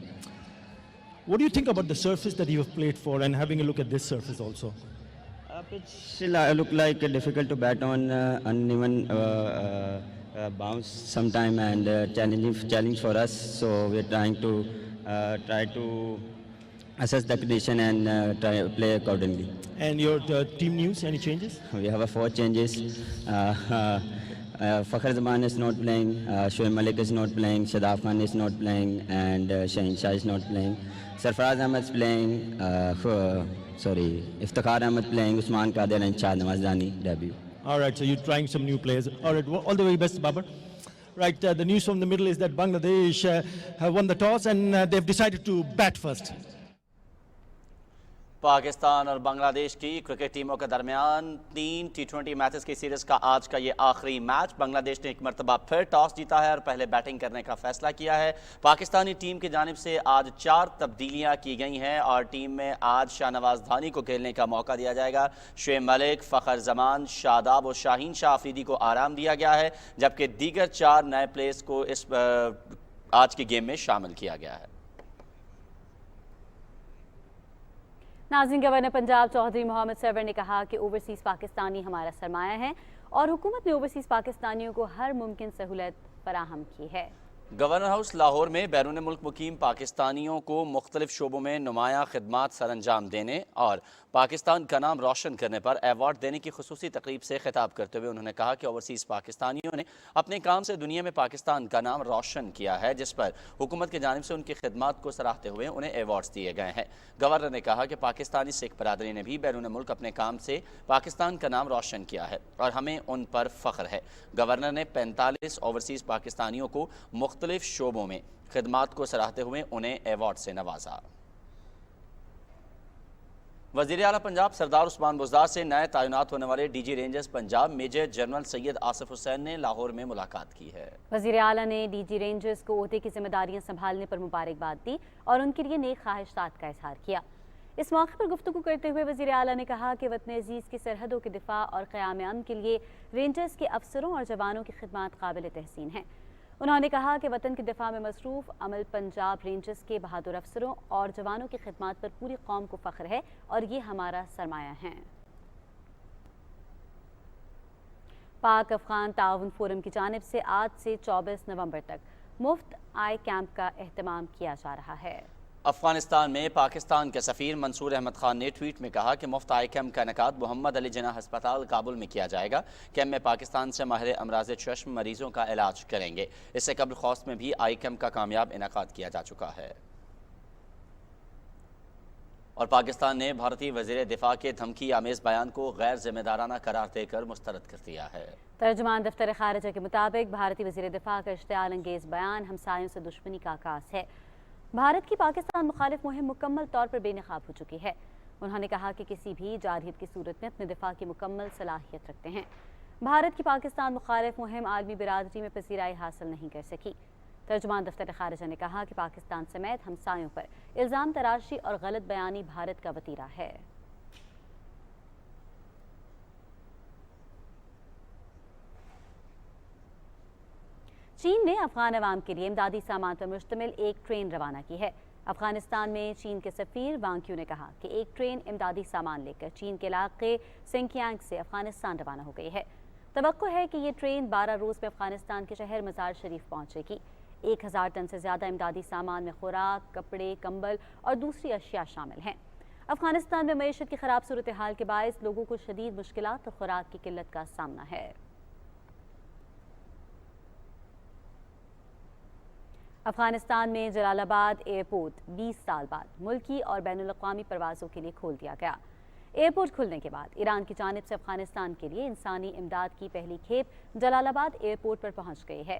What do you think about the surface that you have played for, and having a look at this surface also? Pitch look like difficult to bat on, uneven bounce sometime, and challenge for us. So we are trying to assess the condition and try play accordingly. And your team news, any changes? We have 4 changes. Fakhar Zaman is not playing, Shoaib Malik is not playing, Shadab Khan is not playing, and Shaheen Shah is not playing. Sarfaraz Ahmed is playing, Iftikhar Ahmed playing, Usman Qadir and Shad Namazdani debut. All right, so you're trying some new players. All right, all the very best, Babar. Right, the news from the middle is that Bangladesh have won the toss and they've decided to bat first. Pakistan और बांग्लादेश की cricket टीमों के दरमियान 3 T20 matches की series का आज का ये आखिरी मैच। बांग्लादेश ने एक मरतबा फिर टॉस जीता है और पहले बैटिंग करने का फैसला किया है। पाकिस्तानी टीम की जानिब से आज 4 तब्दीलियां की गई हैं और टीम में आज शाहनवाज धानी को खेलने का मौका दिया जाएगा। शोएब मलिक, फ़खर जमान, शादाब और शाहीन शाह अफरीदी को आराम दिया गया है, जबकि दीगर 4 नए प्लेयर्स को इस आज की गेम में शामिल किया गया है। नाज़रीन, गवर्नर पंजाब चौधरी मोहम्मद सरवर ने कहा कि ओवरसीज़ पाकिस्तानी हमारा सरमाया है और हुकूमत ने ओवरसीज़ पाकिस्तानियों को हर मुमकिन सहूलत फराहम की है। गवर्नर हाउस लाहौर में बैरून मुल्क मुकीम पाकिस्तानियों को मुख्तलिफ शोबों में नुमाया खिदमात सर अंजाम देने और पाकिस्तान का नाम रोशन करने पर अवार्ड देने की खुसूसी तकरीब से खिताब करते हुए उन्होंने कहा कि ओवरसीज़ पाकिस्तानियों ने अपने काम से दुनिया में पाकिस्तान का नाम रोशन किया है, जिस पर हुकूमत की जानिब से उनकी खिदमात को सराहते हुए उन्हें अवार्ड्स दिए गए हैं। गवर्नर ने कहा कि पाकिस्तानी सिख बरादरी ने भी बैरून मुल्क अपने काम से पाकिस्तान का नाम रोशन किया है और हमें उन पर फ़ख्र है। गवर्नर ने 45 ओवरसीज़ पाकिस्तानियों को मुख्तलिफ शोबों में खिदमात को सराहते हुए उन्हें अवार्ड से नवाजा। वज़ीर आला पंजाब सरदार उस्मान बुज़दार से नए तैनात होने वाले DG Rangers Punjab major general Syed Asif Hussain ने लाहौर में मुलाकात की है। वज़ीर आला ने डीजी रेंजर्स को ओहदे की जिम्मेदारियां संभालने पर मुबारकबाद दी और उनके लिए नेक ख्वाहिशात का इजहार किया। इस मौके पर गुफ्तगू करते हुए वज़ीर आला ने कहा कि वतन अजीज़ की सरहदों के दिफा और क़याम अमन के लिए रेंजर्स के अफसरों और जवानों की खिदमत काबिल तहसीन है। उन्होंने कहा कि वतन के दिफा में मसरूफ़ अमल पंजाब रेंजर्स के बहादुर अफसरों और जवानों की खिदमत पर पूरी कौम को फ़ख्र है और ये हमारा सरमाया है। पाक अफ़गान ताउन फोरम की जानिब से आज से 24 नवंबर तक मुफ्त आई कैंप का एहतमाम किया जा रहा है। अफगानिस्तान में पाकिस्तान के सफ़ीर मंसूर अहमद खान ने ट्वीट में कहा कि मुफ्त आई कैम्प का इनेकाद मोहम्मद अली जिन्ना हस्पताल काबुल में किया जाएगा। कैम्प में पाकिस्तान से माहिर अमराज चश्म मरीजों का इलाज करेंगे। इससे कबल खौस्त में भी आई कैम्प का कामयाब इनेकाद किया जा चुका है और पाकिस्तान ने भारतीय वज़ीर दिफा के धमकी आमेज़ बयान को गैर जिम्मेदाराना करार देकर मुस्तरद कर दिया है। तर्जुमान दफ्तर खारिजा के मुताबिक भारतीय वज़ीर दिफा का इश्तिआल अंगेज़ बयान हमसायों से दुश्मनी का आगाज़ है। भारत की पाकिस्तान मुखालिफ मुहिम मुकम्मल तौर पर बेनकाब हो चुकी है। उन्होंने कहा कि किसी भी जारहियत की सूरत में अपने दिफा की मुकम्मल सलाहियत रखते हैं। भारत की पाकिस्तान मुखालिफ मुहिम आलमी बिरादरी में पसीराई हासिल नहीं कर सकी। तर्जुमान दफ्तर खारिजा ने कहा कि पाकिस्तान समेत हमसायों पर इल्ज़ाम तराशी और गलत बयानी भारत का वतीरा है। चीन ने अफगान अवाम के लिए इमदादी सामान पर मुश्तमिल एक ट्रेन रवाना की है। अफगानिस्तान में चीन के सफ़ीर वांग क्यू ने कहा कि एक ट्रेन इमदादी सामान लेकर चीन के इलाके सिंकियांग से अफगानिस्तान रवाना हो गई है। तवक्को है कि ये ट्रेन 12 रोज़ में अफगानिस्तान के शहर मज़ार शरीफ पहुंचेगी। 1000 टन से ज़्यादा इमदादी सामान में खुराक, कपड़े, कंबल और दूसरी अशिया शामिल हैं। अफगानिस्तान में मईशत की ख़राब सूरत हाल के बायस लोगों को शदीद मुश्किलात और खुराक की किल्लत का सामना है। अफगानिस्तान में जलालाबाद एयरपोर्ट 20 साल बाद मुल्की और बैनुल-अक़वामी परवाज़ों के लिए खोल दिया गया। एयरपोर्ट खुलने के बाद ईरान की जानिब से अफगानिस्तान के लिए इंसानी इमदाद की पहली खेप जलालाबाद एयरपोर्ट पर पहुंच गई है।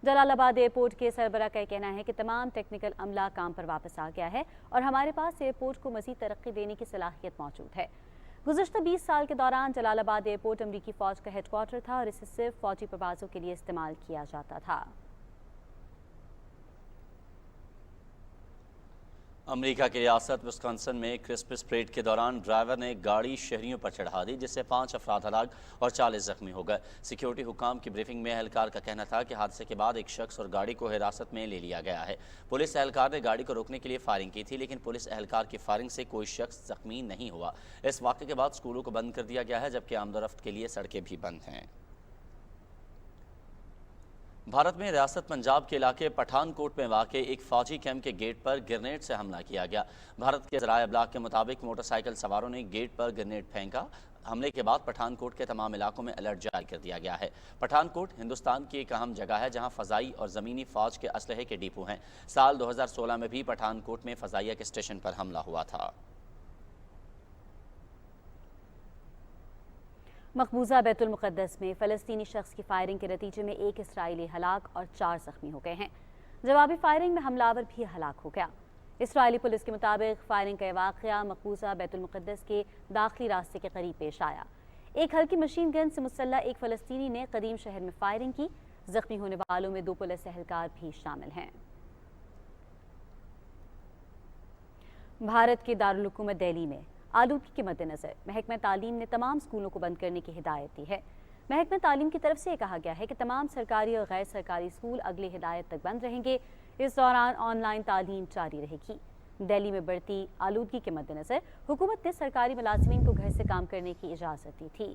जलालाबाद एयरपोर्ट के सरबराह का कहना है कि तमाम टेक्निकल अमला काम पर वापस आ गया है और हमारे पास एयरपोर्ट को मज़ीद तरक्की देने की सलाहियत मौजूद है। गुज़श्ता 20 साल के दौरान जलालाबाद एयरपोर्ट अमरीकी फ़ौज का हेडक्वार्टर था और इसे सिर्फ फ़ौजी प्रवासों के लिए इस्तेमाल किया जाता था। अमेरिका की रियासत विस्कॉन्सिन में क्रिसमस परेड के दौरान ड्राइवर ने गाड़ी शहरियों पर चढ़ा दी, जिससे 5 अफराद हलाक और 40 जख्मी हो गए। सिक्योरिटी हुकाम की ब्रीफिंग में एहलकार का कहना था कि हादसे के बाद एक शख्स और गाड़ी को हिरासत में ले लिया गया है। पुलिस एहलकार ने गाड़ी को रोकने के लिए फायरिंग की थी, लेकिन पुलिस एहलकार की फायरिंग से कोई शख्स जख्मी नहीं हुआ। इस वाक़े के बाद स्कूलों को बंद कर दिया गया है, जबकि आमदोरफ्त के लिए सड़कें भी बंद हैं। भारत में रियासत पंजाब के इलाके पठानकोट में वाक़ एक फ़ौजी कैंप के गेट पर ग्रेनेड से हमला किया गया। भारत के ज़राए अबलाग के मुताबिक मोटरसाइकिल सवारों ने गेट पर ग्रेनेड फेंका। हमले के बाद पठानकोट के तमाम इलाकों में अलर्ट जारी कर दिया गया है। पठानकोट हिंदुस्तान की एक अहम जगह है जहां फ़ज़ाई और ज़मीनी फ़ौज के असलहे के डिपो हैं। साल 2016 में भी पठानकोट में फ़ज़ाइया के स्टेशन पर हमला हुआ था। मकबूजा बैतुल मुक़द्दस में फ़लस्तीनी शख्स की फायरिंग के नतीजे में एक इसराइली हलाक और 4 ज़ख्मी हो गए हैं। जवाबी फायरिंग में हमलावर भी हलाक हो गया। इसराइली पुलिस के मुताबिक फायरिंग का वाक़या मकबूजा बैतुल मुक़द्दस के दाखिली रास्ते के करीब पेश आया। एक हल्की मशीन गन से मुसल्लह एक फ़लस्तीनी ने कदीम शहर में फायरिंग की। ज़ख्मी होने वालों में 2 पुलिस एहलकार भी शामिल हैं। भारत के दारुल हुकूमत दिल्ली में आलूगी के मद्देनज़र महकमा तालीम ने तमाम स्कूलों को बंद करने की हिदायत दी है। महकमा तालीम की तरफ से कहा गया है कि तमाम सरकारी और गैर सरकारी स्कूल अगली हिदायत तक बंद रहेंगे। इस दौरान ऑनलाइन तालीम जारी रहेगी। दिल्ली में बढ़ती आलूगी के मद्देनज़र हुकूमत ने सरकारी मुलाजिमीन को घर से काम करने की इजाज़त दी थी।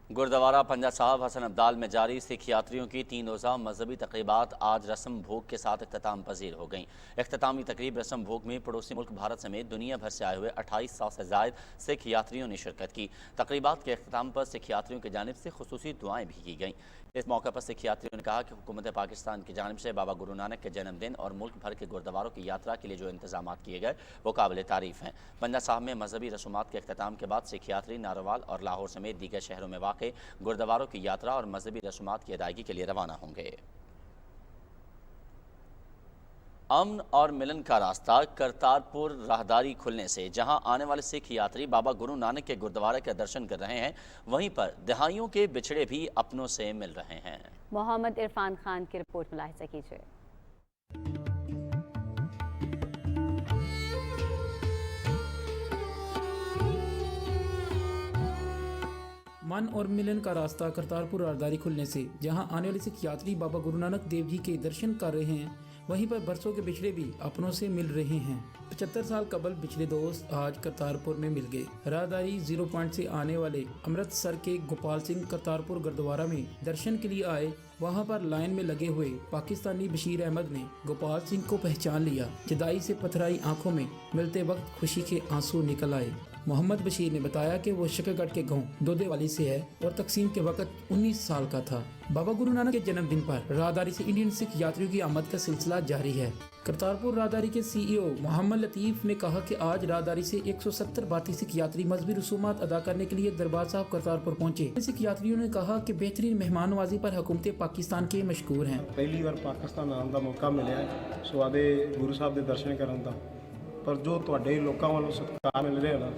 गुरुद्वारा पंजा साहब हसन अब्दाल में जारी सिख यात्रियों की 3 रोज़ा मजहबी तकरीबात आज रस्म भोग के साथ अख्ताम पजीर हो गईं। अख्तामी तकरीब रस्म भोग में पड़ोसी मुल्क भारत समेत दुनिया भर से आए हुए 2800 से ज़ायद सिख यात्रियों ने शिरकत की। तकरीबात के अख्ताम पर सिख यात्रियों की जानिब से खुसूसी दुआएँ भी की गईं। इस मौके पर सिख यात्रियों ने कहा कि हुकूमत पाकिस्तान की जानिब से बाबा गुरु नानक के जन्मदिन और मुल्क भर के गुरुद्वारों की यात्रा के लिए जो इंतजाम किए गए वो काबिल तारीफ़ हैं। पंजा साहब में मजहबी रसूमात के अख्ताम के बाद सिख यात्री नारोवाल और लाहौर समेत दीगर शहरों में वाक़ गुरुद्वारों की यात्रा और मजहबी रसूमात की अदायगी के लिए रवाना होंगे। अमन और मिलन का रास्ता करतारपुर राहदारी खुलने से जहां आने वाले सिख यात्री बाबा गुरु नानक के गुरुद्वारे के दर्शन कर रहे हैं, वहीं पर दहाइयों के बिछड़े भी अपनों से मिल रहे हैं। मोहम्मद इरफान खान की रिपोर्ट मुलाहिजा कीजिए। मन और मिलन का रास्ता करतारपुर राहदारी खुलने से जहां आने वाले सिख यात्री बाबा गुरु नानक देव जी के दर्शन कर रहे हैं, वहीं पर बरसों के बिछड़े भी अपनों से मिल रहे हैं। 75 साल कबल बिछड़े दोस्त आज करतारपुर में मिल गए। राहदारी 0 पॉइंट से आने वाले अमृतसर के गोपाल सिंह करतारपुर गुरुद्वारा में दर्शन के लिए आए। वहां पर लाइन में लगे हुए पाकिस्तानी बशीर अहमद ने गोपाल सिंह को पहचान लिया। जुदाई से पथराई आंखों में मिलते वक्त खुशी के आंसू निकल आए। मोहम्मद बशीर ने बताया कि वो शकरगढ़ के गांव दोदेवाली से है और तकसीम के वक्त 19 साल का था। बाबा गुरु नानक के जन्मदिन पर राहदारी से इंडियन सिख यात्रियों की आमद का सिलसिला जारी है। करतारपुर राहदारी के CEO मोहम्मद लतीफ़ ने कहा कि आज राहदारी से 170 भारतीय सिख यात्री मजहबी रसूमात अदा करने के लिए दरबार साहब करतारपुर पहुंचे। सिख यात्रियों ने कहा कि बेहतरीन मेहमान नवाजी पर हुकूमत पाकिस्तान के मशहूर हैं। पहली बार पाकिस्तान आने का मौका मिले स्वादे गुरु साहब के दर्शन करने का, पर जो तुहाडे लोगों वालों सत्कार मिल रहा है ना,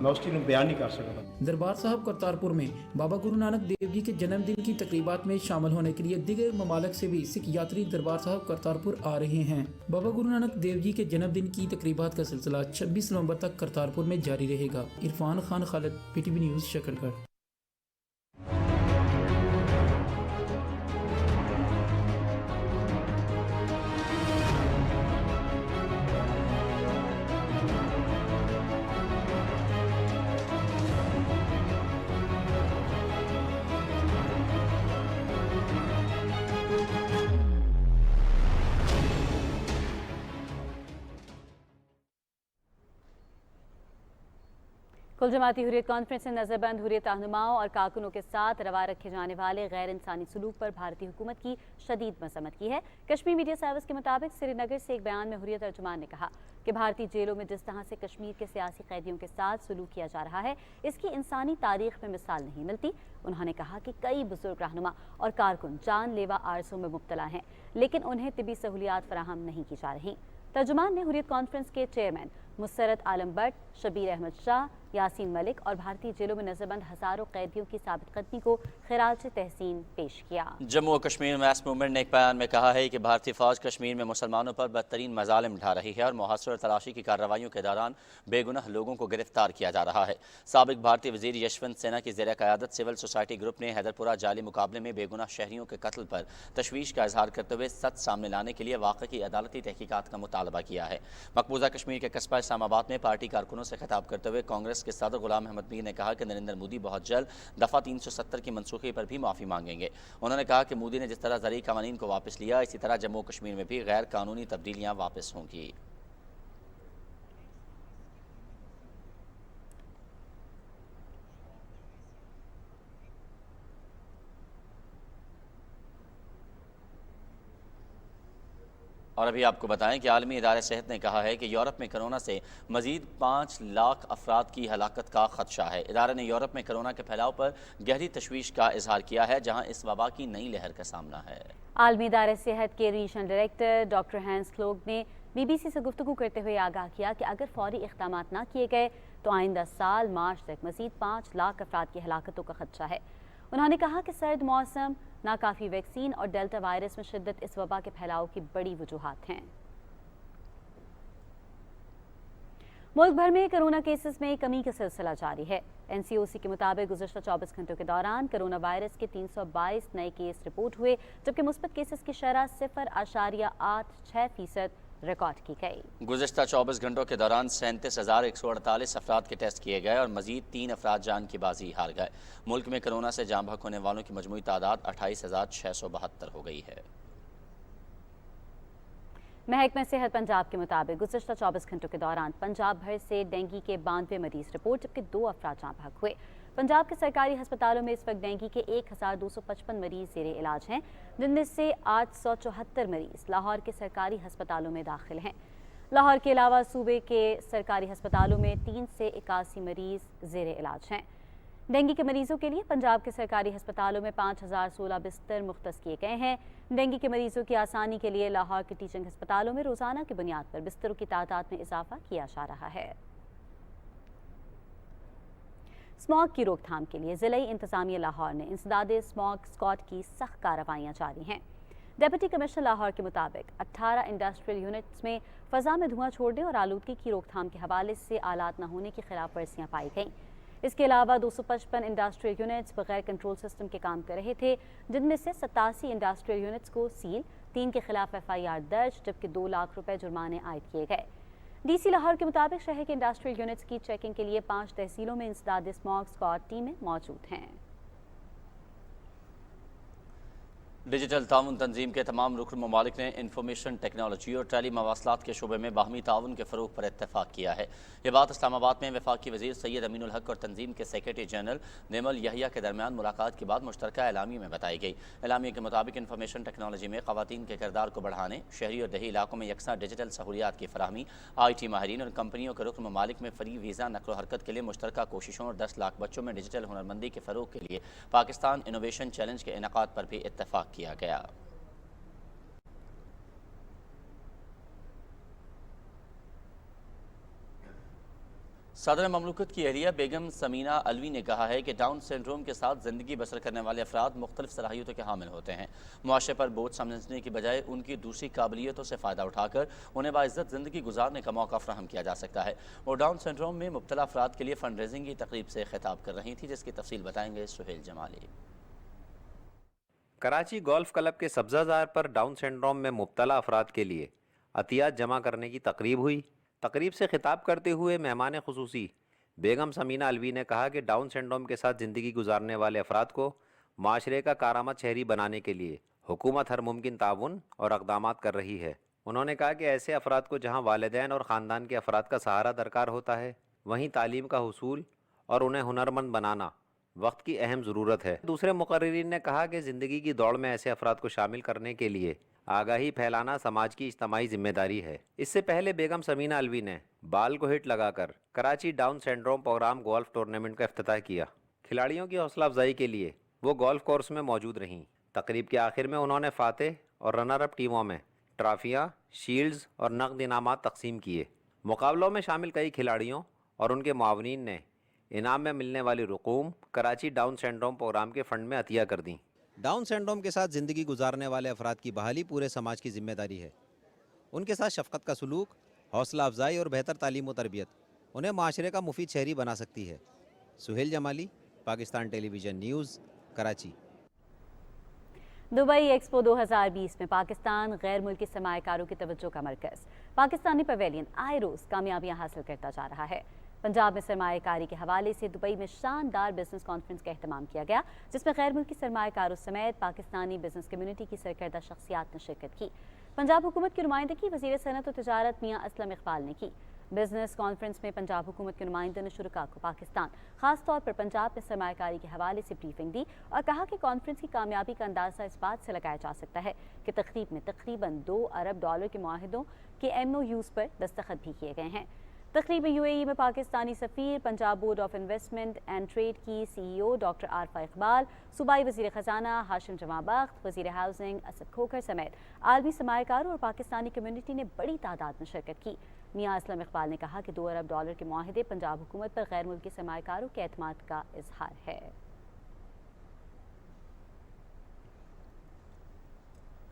मैं उस चीज़ में बयान नहीं कर सकता। दरबार साहब करतारपुर में बाबा गुरु नानक देव जी के जन्मदिन की तकरीबात में शामिल होने के लिए दीगर ममालिक से भी सिख यात्री दरबार साहब करतारपुर आ रहे हैं। बाबा गुरु नानक देव जी के जन्मदिन की तकरीबात का सिलसिला 26 नवंबर तक करतारपुर में जारी रहेगा। Irfan Khan Khalid, PTV news, Shakargarh. कुल जमाती हुर्रियत कॉन्फ्रेंस ने नज़रबंद हुर्रियत रहनुमाओं और कारकुनों के साथ रवा रखे जाने वाले गैर इंसानी सलूक पर भारतीय हुकूमत की शदीद मजम्मत की है। कश्मीर मीडिया सर्विस के मुताबिक श्रीनगर से एक बयान में हुर्रियत तर्जुमान ने कहा कि भारतीय जेलों में जिस तरह से कश्मीर के सियासी कैदियों के साथ सलूक किया जा रहा है, इसकी इंसानी तारीख में मिसाल नहीं मिलती। उन्होंने कहा कि कई बुजुर्ग रहनुमा और कारकुन जानलेवा आरजू में मुब्तला हैं, लेकिन उन्हें तिबी सहूलियात फराहम नहीं की जा रही। तर्जुमान ने हुर्रियत कॉन्फ्रेंस के चेयरमैन मुसरत आलम भट्ट, शबीर अहमद शाह, यासीन मलिक और भारतीय जेलों में नजरबंद हजारों कैदियों की साबित कदमी को खिराज तहसीन पेश किया। जम्मू और कश्मीर मैस मूवमेंट ने एक बयान में कहा है कि भारतीय फौज कश्मीर में मुसलमानों पर बदतरीन मजालिम ढा रही है और मुहासर और तलाशी की कार्रवाइयों के दौरान बेगुनाह लोगों को गिरफ्तार किया जा रहा है। साबिक भारतीय वजीर यशवंत सिन्हा की ज़ेर क़यादत सिविल सोसाइटी ग्रुप ने हैदरपुरा जाली मुकाबले में बेगुनाह शहरियों के कत्ल पर तशवीश का इजहार करते हुए सच सामने लाने के लिए वाक़े की अदालती तहकीकात का मुतालबा किया है। मकबूजा कश्मीर के कस्बा इस्लामाबाद में पार्टी कारकुनों से खिताब करते हुए कांग्रेस के सदर गुलाम अहमद मीर ने कहा कि नरेंद्र मोदी बहुत जल्द दफ़ा 370 की मनसूखी पर भी माफ़ी मांगेंगे। उन्होंने कहा कि मोदी ने जिस तरह ज़रूरी क़वानीन को वापस लिया, इसी तरह जम्मू कश्मीर में भी गैर कानूनी तब्दीलियाँ वापस होंगी। और अभी आपको बताएं कि आलमी इदारे सेहत ने कहा है कि यूरोप में कोरोना से मजीद 5 लाख अफराद की हलाकत का खदशा है। इदारे ने यूरोप में कोरोना के फैलाव पर गहरी तशवीश का इजहार किया है, जहां इस वबा की नई लहर का सामना है। आलमी इदारे सेहत के रीजनल डायरेक्टर डॉक्टर हैंस क्लोग ने BBC से गुफ्तगू करते हुए आगाह किया कि अगर फौरी इक़दाम न किए गए तो आइंदा साल मार्च तक मजीद 5 लाख अफराद की हलाकतों का खदशा है। उन्होंने कहा कि सर्द मौसम, नाकाफी वैक्सीन और डेल्टा वायरस में शिद्दत इस वबा के फैलाव की बड़ी वजूहात हैं। मुल्क भर में कोरोना केसेस में कमी का सिलसिला जारी है। NCOC के मुताबिक गुज़श्ता 24 घंटों के दौरान कोरोना वायरस के 322 नए केस रिपोर्ट हुए, जबकि मुस्बत केसेस की शरह 0.86% रिकॉर्ड की गई। गुज़श्ता 24 घंटों के दौरान 37,148 अफराद के टेस्ट किए गए और मजीद 3 अफराद जान की बाजी हार गए। मुल्क में कोरोना से जान बहक होने वालों की मजमूई तादाद 28,672 हो गई है। महकमा सेहत पंजाब के मुताबिक गुज़श्ता 24 घंटों के दौरान पंजाब भर से डेंगू के 92 मरीज रिपोर्ट, जबकि 2 अफराद जान बहक हुए। पंजाब के सरकारी अस्पतालों में इस वक्त डेंगू के 1255 मरीज ज़ेरे इलाज हैं, जिनमें से 874 मरीज लाहौर के सरकारी अस्पतालों में दाखिल हैं। लाहौर के अलावा सूबे के सरकारी अस्पतालों में 3 से 81 मरीज ज़ेरे इलाज हैं। डेंगू के मरीजों के लिए पंजाब के सरकारी अस्पतालों में 5016 बिस्तर मुख्तस किए गए हैं। डेंगू के मरीजों की आसानी के लिए लाहौर के टीचिंग अस्पतालों में रोज़ाना की बुनियाद पर बिस्तरों की तादाद में इजाफा किया जा रहा है। स्मॉग की रोकथाम के लिए ज़िला इंतज़ामिया लाहौर ने इंसदाद स्मॉग स्क्वाड की सख्त कार्रवाइयाँ जारी हैं। डिप्टी कमिश्नर लाहौर के मुताबिक 18 इंडस्ट्रियल यूनिट्स में फ़ज़ा में धुआं छोड़ने और आलूदगी की रोकथाम के हवाले से आलात न होने की खिलाफ वर्जियाँ पाई गईं। इसके अलावा 255 इंडस्ट्रियल यूनिट्स बगैर कंट्रोल सिस्टम के काम कर रहे थे, जिनमें से 87 इंडस्ट्रियल यूनिट्स को सील, 3 के खिलाफ FIR दर्ज, जबकि 2 लाख रुपए जुर्माने आयद किए गए। DC लाहौर के मुताबिक शहर के इंडस्ट्रियल यूनिट्स की चेकिंग के लिए 5 तहसीलों में इंसदाद स्मॉग स्क्वाड टीमें मौजूद हैं। डिजिटल ताउन तंजीम के तमाम रुकन ममालिक ने इंफॉर्मेशन टेक्नोलॉजी और टेली मवासलात के शोबे में बाहमी ताउन के फ़रोग पर इत्तेफाक किया है। ये बात इस्लामाबाद में वफाकी वज़ीर सैयद अमीनुल हक और तंजीम के सेक्रेटरी जनरल नेमल यहिया के दरमियान मुलाकात के बाद मुश्तरका एलामी में बताई गई। एलामी के मुताबिक इंफॉर्मेशन टेक्नोलॉजी में ख़वातीन के किरदार को बढ़ाने, शहरी और दही इलाकों में यकसा डिजिटल सहूलियात की फराहमी, IT माहिरीन और कंपनियों के रुकन ममालिक में फ्री वीज़ा नकलो हरकत के लिए मुश्तरका कोशिशों और 10 लाख बच्चों में डिजिटल हुनरमंदी के फ़रोग के लिए पाकिस्तान इनोवेशन चैलेंज के इनेकाद पर भी इत्तेफाक किया गया। सदर ममलकत की अहलिया बेगम समीना अलवी ने कहा है कि डाउन सिंड्रोम के साथ ज़िंदगी बसर करने वाले अफराद मुख्तलिफ सलाहियतों के हामिल होते हैं। मुआशरे पर बोझ समझने की बजाय उनकी दूसरी काबिलियतों से फ़ायदा उठाकर उन्हें बाइज़्ज़त ज़िंदगी गुजारने का मौका फ्राहम किया जा सकता है। वो डाउन सिंड्रोम में मुब्तला अफराद के लिए फंड रेजिंग की तकरीब से खिताब कर रही थी, जिसकी तफसील बताएंगे सुहेल जमाली। कराची गोल्फ क्लब के सब्ज़ाज़ार पर डाउन सिंड्रोम में मुब्तला अफराद के लिए अतियात जमा करने की तकरीब हुई। तकरीब से खिताब करते हुए मेहमान खुसूसी बेगम समीना अलवी ने कहा कि डाउन सिंड्रोम के साथ ज़िंदगी गुजारने वाले अफराद को माशरे का कारामद शहरी बनाने के लिए हुकूमत हर मुमकिन ताउन और इक़दामात कर रही है। उन्होंने कहा कि ऐसे अफराद को जहाँ वालिदैन और ख़ानदान के अफराद का सहारा दरकार होता है, वहीं तालीम का हुसूल और उन्हें हुनरमंद बनाना वक्त की अहम ज़रूरत है। दूसरे मुकर्रिरीन ने कहा कि ज़िंदगी की दौड़ में ऐसे अफराद को शामिल करने के लिए आगाही फैलाना समाज की इज्तिमाई जिम्मेदारी है। इससे पहले बेगम समीना अलवी ने बाल को हिट लगाकर Karachi Down syndrome programme golf tournament का इफ्तिताह किया। खिलाड़ियों की हौसला अफजाई के लिए वो गोल्फ कोर्स में मौजूद रहीं। तकरीब के आखिर में उन्होंने फातेह और रनर अप टीमों में ट्राफियाँ, शील्ड्स और नकद इनामात तकसीम किए। मुकाबलों में शामिल कई खिलाड़ियों और उनके मुआवनीन ने इनाम में मिलने वाली रकूम कराची डाउन सिंड्रोम प्रोग्राम के फ़ंड में अतिया कर दी। डाउन सिंड्रोम के साथ ज़िंदगी गुजारने वाले अफराद की बहाली पूरे समाज की जिम्मेदारी है। उनके साथ शफ़क़त का सलूक, हौसला अफजाई और बेहतर तालीम व तरबियत उन्हें माशरे का मुफीद शहरी बना सकती है। Suhail Jamali, Pakistan television news, Karachi. Dubai expo 2020 में पाकिस्तान गैर मुल्की सरमायाकारों की तवज्जो का मरकज़। पाकिस्तानी पवेलियन आए रोज़ कामयाबियाँ हासिल करता जा रहा है। पंजाब में सरमायाकारी के हवाले से दुबई में शानदार बिजनेस कॉन्फ्रेंस का एहतमाम किया गया, जिसमें गैर मुल्की सरमायाकारों समेत पाकिस्तानी बिजनेस कम्युनिटी की सरकर्दा शख्सियात ने शिरकत की। पंजाब हुकूमत की नुमाइंदगी वज़ीर सनअत और तिजारत मियाँ असलम इकबाल ने की। बिजनेस कॉन्फ्रेंस में पंजाब हुकूमत के नुमाइंदों ने शुरका को पाकिस्तान, खास तौर पर पंजाब में सरमायाकारी के हवाले से ब्रीफिंग दी और कहा कि कॉन्फ्रेंस की कामयाबी का अंदाज़ा इस बात से लगाया जा सकता है कि तकरीब में तकरीबन $2 अरब के मुआहिदों के MOUs पर दस्तखत भी किए गए हैं। तकरीब UAE में पाकिस्तानी सफ़ीर, Punjab board of investment and trade की CEO डॉक्टर आरफा इकबाल, सूबाई वज़ीर ख़जाना हाशिम जमाबख्त, वज़ीर हाउसिंग असद खोखर समेत आलमी सरमायाकारों और पाकिस्तानी कम्युनिटी ने बड़ी तादाद में शिरकत की। मियाँ असलम इकबाल ने कहा कि $2 अरब के मुआहिदे पंजाब हुकूमत पर गैर मुल्की सरमायाकारों के एतमाद का इजहार है।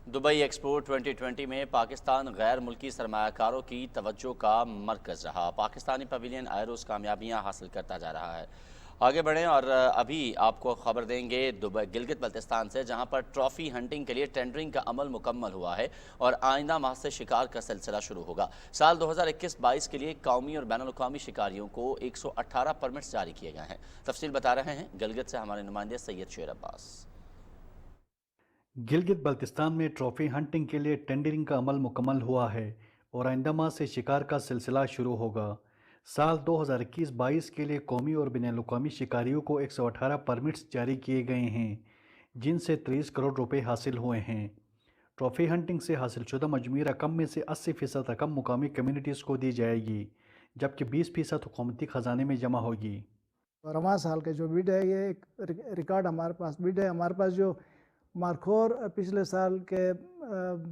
दुबई एक्सपो 2020 में पाकिस्तान गैर मुल्की सरमायाकारों की तवज्जो का मरकज़ रहा। पाकिस्तानी पवेलियन आयरोस कामयाबियाँ हासिल करता जा रहा है। आगे बढ़ें और अभी आपको खबर देंगे दुबई गिलगित बल्तिस्तान से, जहां पर ट्रॉफ़ी हंटिंग के लिए टेंडरिंग का अमल मुकम्मल हुआ है और आइंदा माह से शिकार का सिलसिला शुरू होगा। साल 2021-22 के लिए कौमी और बैनुल-अक़वामी शिकारियों को 118 परमिट्स जारी किए गए हैं। तफसील बता रहे हैं गिलगित से हमारे नुमाइंदे सैयद शेर अब्बास। गिलगित बल्तिस्तान में ट्रॉफ़ी हंटिंग के लिए टेंडरिंग का अमल मुकम्मल हुआ है और आइंदा माह से शिकार का सिलसिला शुरू होगा। साल 2021-22 के लिए कौमी और बैनुल-अक़वामी शिकारियों को 118 परमिट्स जारी किए गए हैं, जिनसे 30 करोड़ रुपए हासिल हुए हैं। ट्रॉफ़ी हंटिंग से हासिल शुदा मजमूई रकम में से 80% रकम मुकामी कम्युनिटीज़ को दी जाएगी, जबकि 20% हुकूमती ख़जाने में जमा होगी। रवां साल के जो बिड है, ये एक रिकॉर्ड हमारे पास बिड है। हमारे पास जो मार्कोर पिछले साल के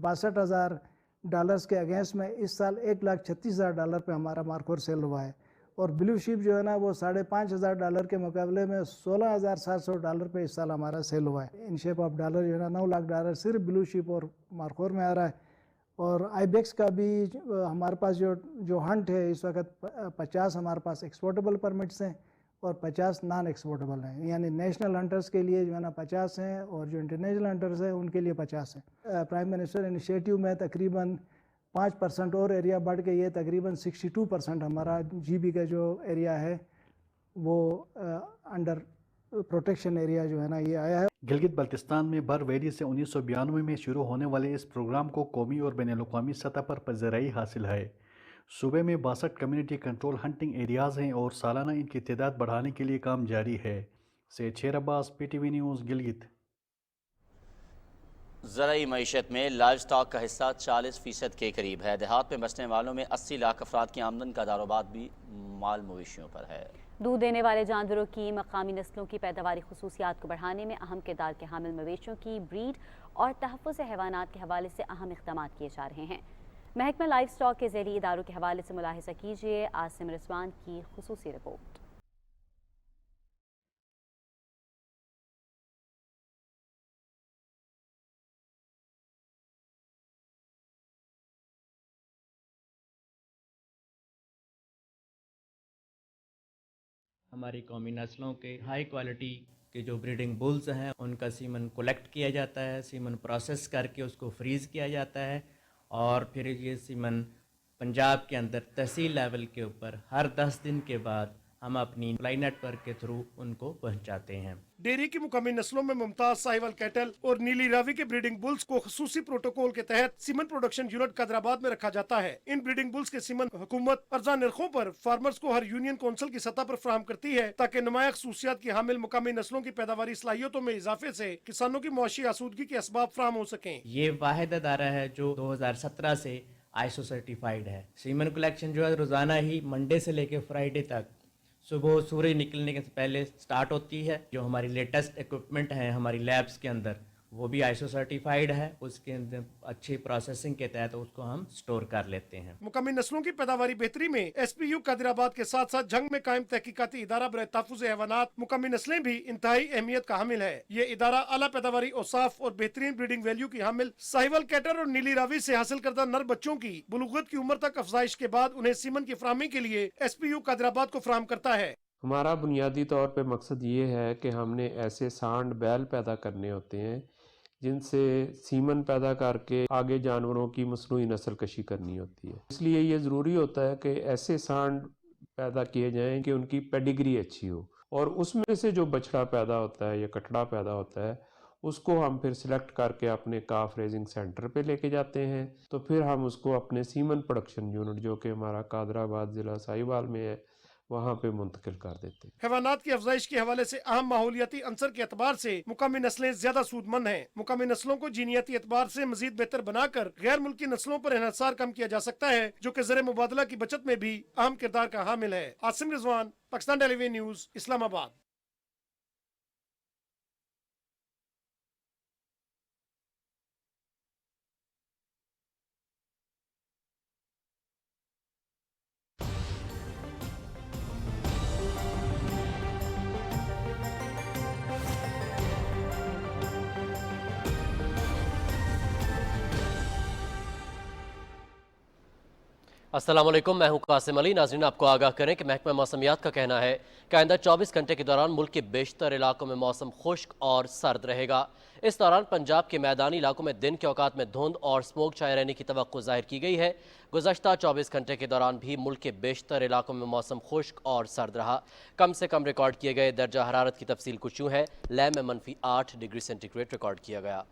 $62,000 के अगेंस्ट में इस साल $1,36,000 पे हमारा मार्कोर सेल हुआ है। और ब्लू शिप जो है ना, वो $5,500 के मुकाबले में $16,700 पे इस साल हमारा सेल हुआ है। इन शेप ऑफ डॉलर जो है ना, $9 लाख सिर्फ ब्लू शिप और मार्कोर में आ रहा है। और आईबेक्स का भी हमारे पास जो हंट है इस वक्त 50 हमारे पास एक्सपोर्टेबल परमिट्स हैं और 50 नॉन एक्सपोर्टेबल हैं। यानी नेशनल हंटर्स के लिए जो है ना 50 हैं और जो इंटरनेशनल हंटर्स हैं उनके लिए 50 हैं। प्राइम मिनिस्टर इनिशिएटिव में तकरीबन 5% और एरिया बढ़ के ये तकरीबन 62% हमारा GB का जो एरिया है वो अंडर प्रोटेक्शन एरिया जो है ना ये आया है। गिलगित बल्तिस्तान में बरवेरी से 1992 में शुरू होने वाले इस प्रोग्राम को कौमी और बैनुल-अक़वामी सतह पर पज़ीराई हासिल है। सूबे में 62 कम्युनिटी कंट्रोल हंटिंग एरियाज़ हैं और सालाना इनकी तादाद बढ़ाने के लिए काम जारी है। सैयद शेर अब्बास, PTV न्यूज़, गिलगित। ज़राई मईशत में लाइव स्टॉक का हिस्सा 40% के करीब है। देहात में बसने वालों में 80 लाख अफराद की आमदन का दारोबार भी माल मवेशियों पर है। दूध देने वाले जानवरों की मकामी नस्लों की पैदावारी खुसूसियात को बढ़ाने में अहम किरदार के हामिल मवेशियों की ब्रीड और तहफ़्फ़ुज़ हैवानात के हवाले से अहम इक़दामात किए जा रहे हैं। महकमा लाइफ स्टॉक के ज़ैली इदारों के हवाले से मुलाहिजा कीजिए आसिम रिजवान की खुसूसी रिपोर्ट। हमारी कौमी नस्लों के हाई क्वालिटी के जो ब्रीडिंग बुल्स हैं उनका सीमन कलेक्ट किया जाता है, सीमन प्रोसेस करके उसको फ्रीज़ किया जाता है और फिर ये सीमन पंजाब के अंदर तहसील लेवल के ऊपर हर 10 दिन के बाद हम अपनी सप्लाई नेटवर्क के थ्रू उनको पहुंचाते हैं। डेयरी की मुकामी नस्लों में मुमताज साहिवाल कैटल और नीली रावी के ब्रीडिंग बुल्स को खसूसी प्रोटोकॉल के तहत सीमन प्रोडक्शन यूनिट कैदराबाद में रखा जाता है। इन ब्रीडिंग बुल्स के सीमन हुकूमत अर्जा नरखों पर फार्मर्स को हर यूनियन कौंसिल की सतह पर फराहम करती है ताकि नुमाया खसूसियात की हामिल मुकामी नस्लों की पैदावारी सलाहियतों में इजाफे से किसानों की मुआशी आसूदगी के असबाब फराहम हो सकें। ये वाहिद अदारा है जो 2017 से ISO सर्टिफाइड है। सीमन कलेक्शन जो है रोजाना ही मंडे से लेकर फ्राइडे तक सुबह सूर्य निकलने के पहले स्टार्ट होती है। जो हमारी लेटेस्ट इक्विपमेंट है हमारी लैब्स के अंदर वो भी ISO सर्टिफाइड है, उसके अंदर अच्छी प्रोसेसिंग के तहत उसको हम स्टोर कर लेते हैं। मुकामी नस्लों की पैदावारी बेहतरी में SPU कैदराबाद के साथ साथ जंग में कायम तहकीकाती इदारा बराए तहफ़्फ़ुज़ हैवानात मुकामी नस्लें भी इंतहाई अहमियत का हामिल है। ये इदारा आला पैदावारी औसाफ और बेहतरीन ब्रीडिंग वैल्यू की हामिल साहिवाल कैटर और नीली रावी से हासिल करदा नर बच्चों की बुलूगत की उम्र तक अफजाइश के बाद उन्हें सीमन की फराहमी के लिए SPU कैदराबाद को फराहम करता है। हमारा बुनियादी तौर पे मकसद ये है कि हमने ऐसे सांड बैल पैदा करने होते हैं जिनसे सीमन पैदा करके आगे जानवरों की मसनूई नस्ल कशी करनी होती है। इसलिए ये ज़रूरी होता है कि ऐसे सांड पैदा किए जाएं कि उनकी पेडिग्री अच्छी हो और उसमें से जो बछड़ा पैदा होता है या कटड़ा पैदा होता है उसको हम फिर सिलेक्ट करके अपने काफ रेजिंग सेंटर पे लेके जाते हैं। तो फिर हम उसको अपने सीमन प्रोडक्शन यूनिट जो कि हमारा कादराबाद ज़िला साहिवाल में है वहाँ पे मुंतकिल कर देते हैं। हैवानात की अफजाइश के हवाले से अहम माहौलियाती अंसर के एतबार से मुकामी नस्लें ज्यादा सूदमंद हैं। मुकामी नस्लों को जीनियाती एतबार से मजीद बेहतर बनाकर गैर मुल्की नस्लों पर इन्हिसार कम किया जा सकता है जो कि ज़र मुबादला की बचत में भी अहम किरदार का हामिल है। Asim Rizwan, Pakistan television news, Islamabad. अस्सलाम वालेकुम, मैं हूं कासिम अली। नाज़रीन, आपको आगाह करें कि महकमा मौसमियात का कहना है कि आइंदा 24 घंटे के दौरान मुल्क के बेशतर इलाकों में मौसम खुश्क और सर्द रहेगा। इस दौरान पंजाब के मैदानी इलाकों में दिन के औकात में धुंध और स्मोक छाए रहने की तवक्को जाहिर की गई है। गुज़श्ता 24 घंटे के दौरान भी मुल्क के बेशतर इलाकों में मौसम खुश्क और सर्द रहा। कम से कम रिकॉर्ड किए गए दर्जा हरारत की तफसील कुछ यूँ है। लैम में -8 डिग्री सेंटीग्रेड रिकॉर्ड किया गया।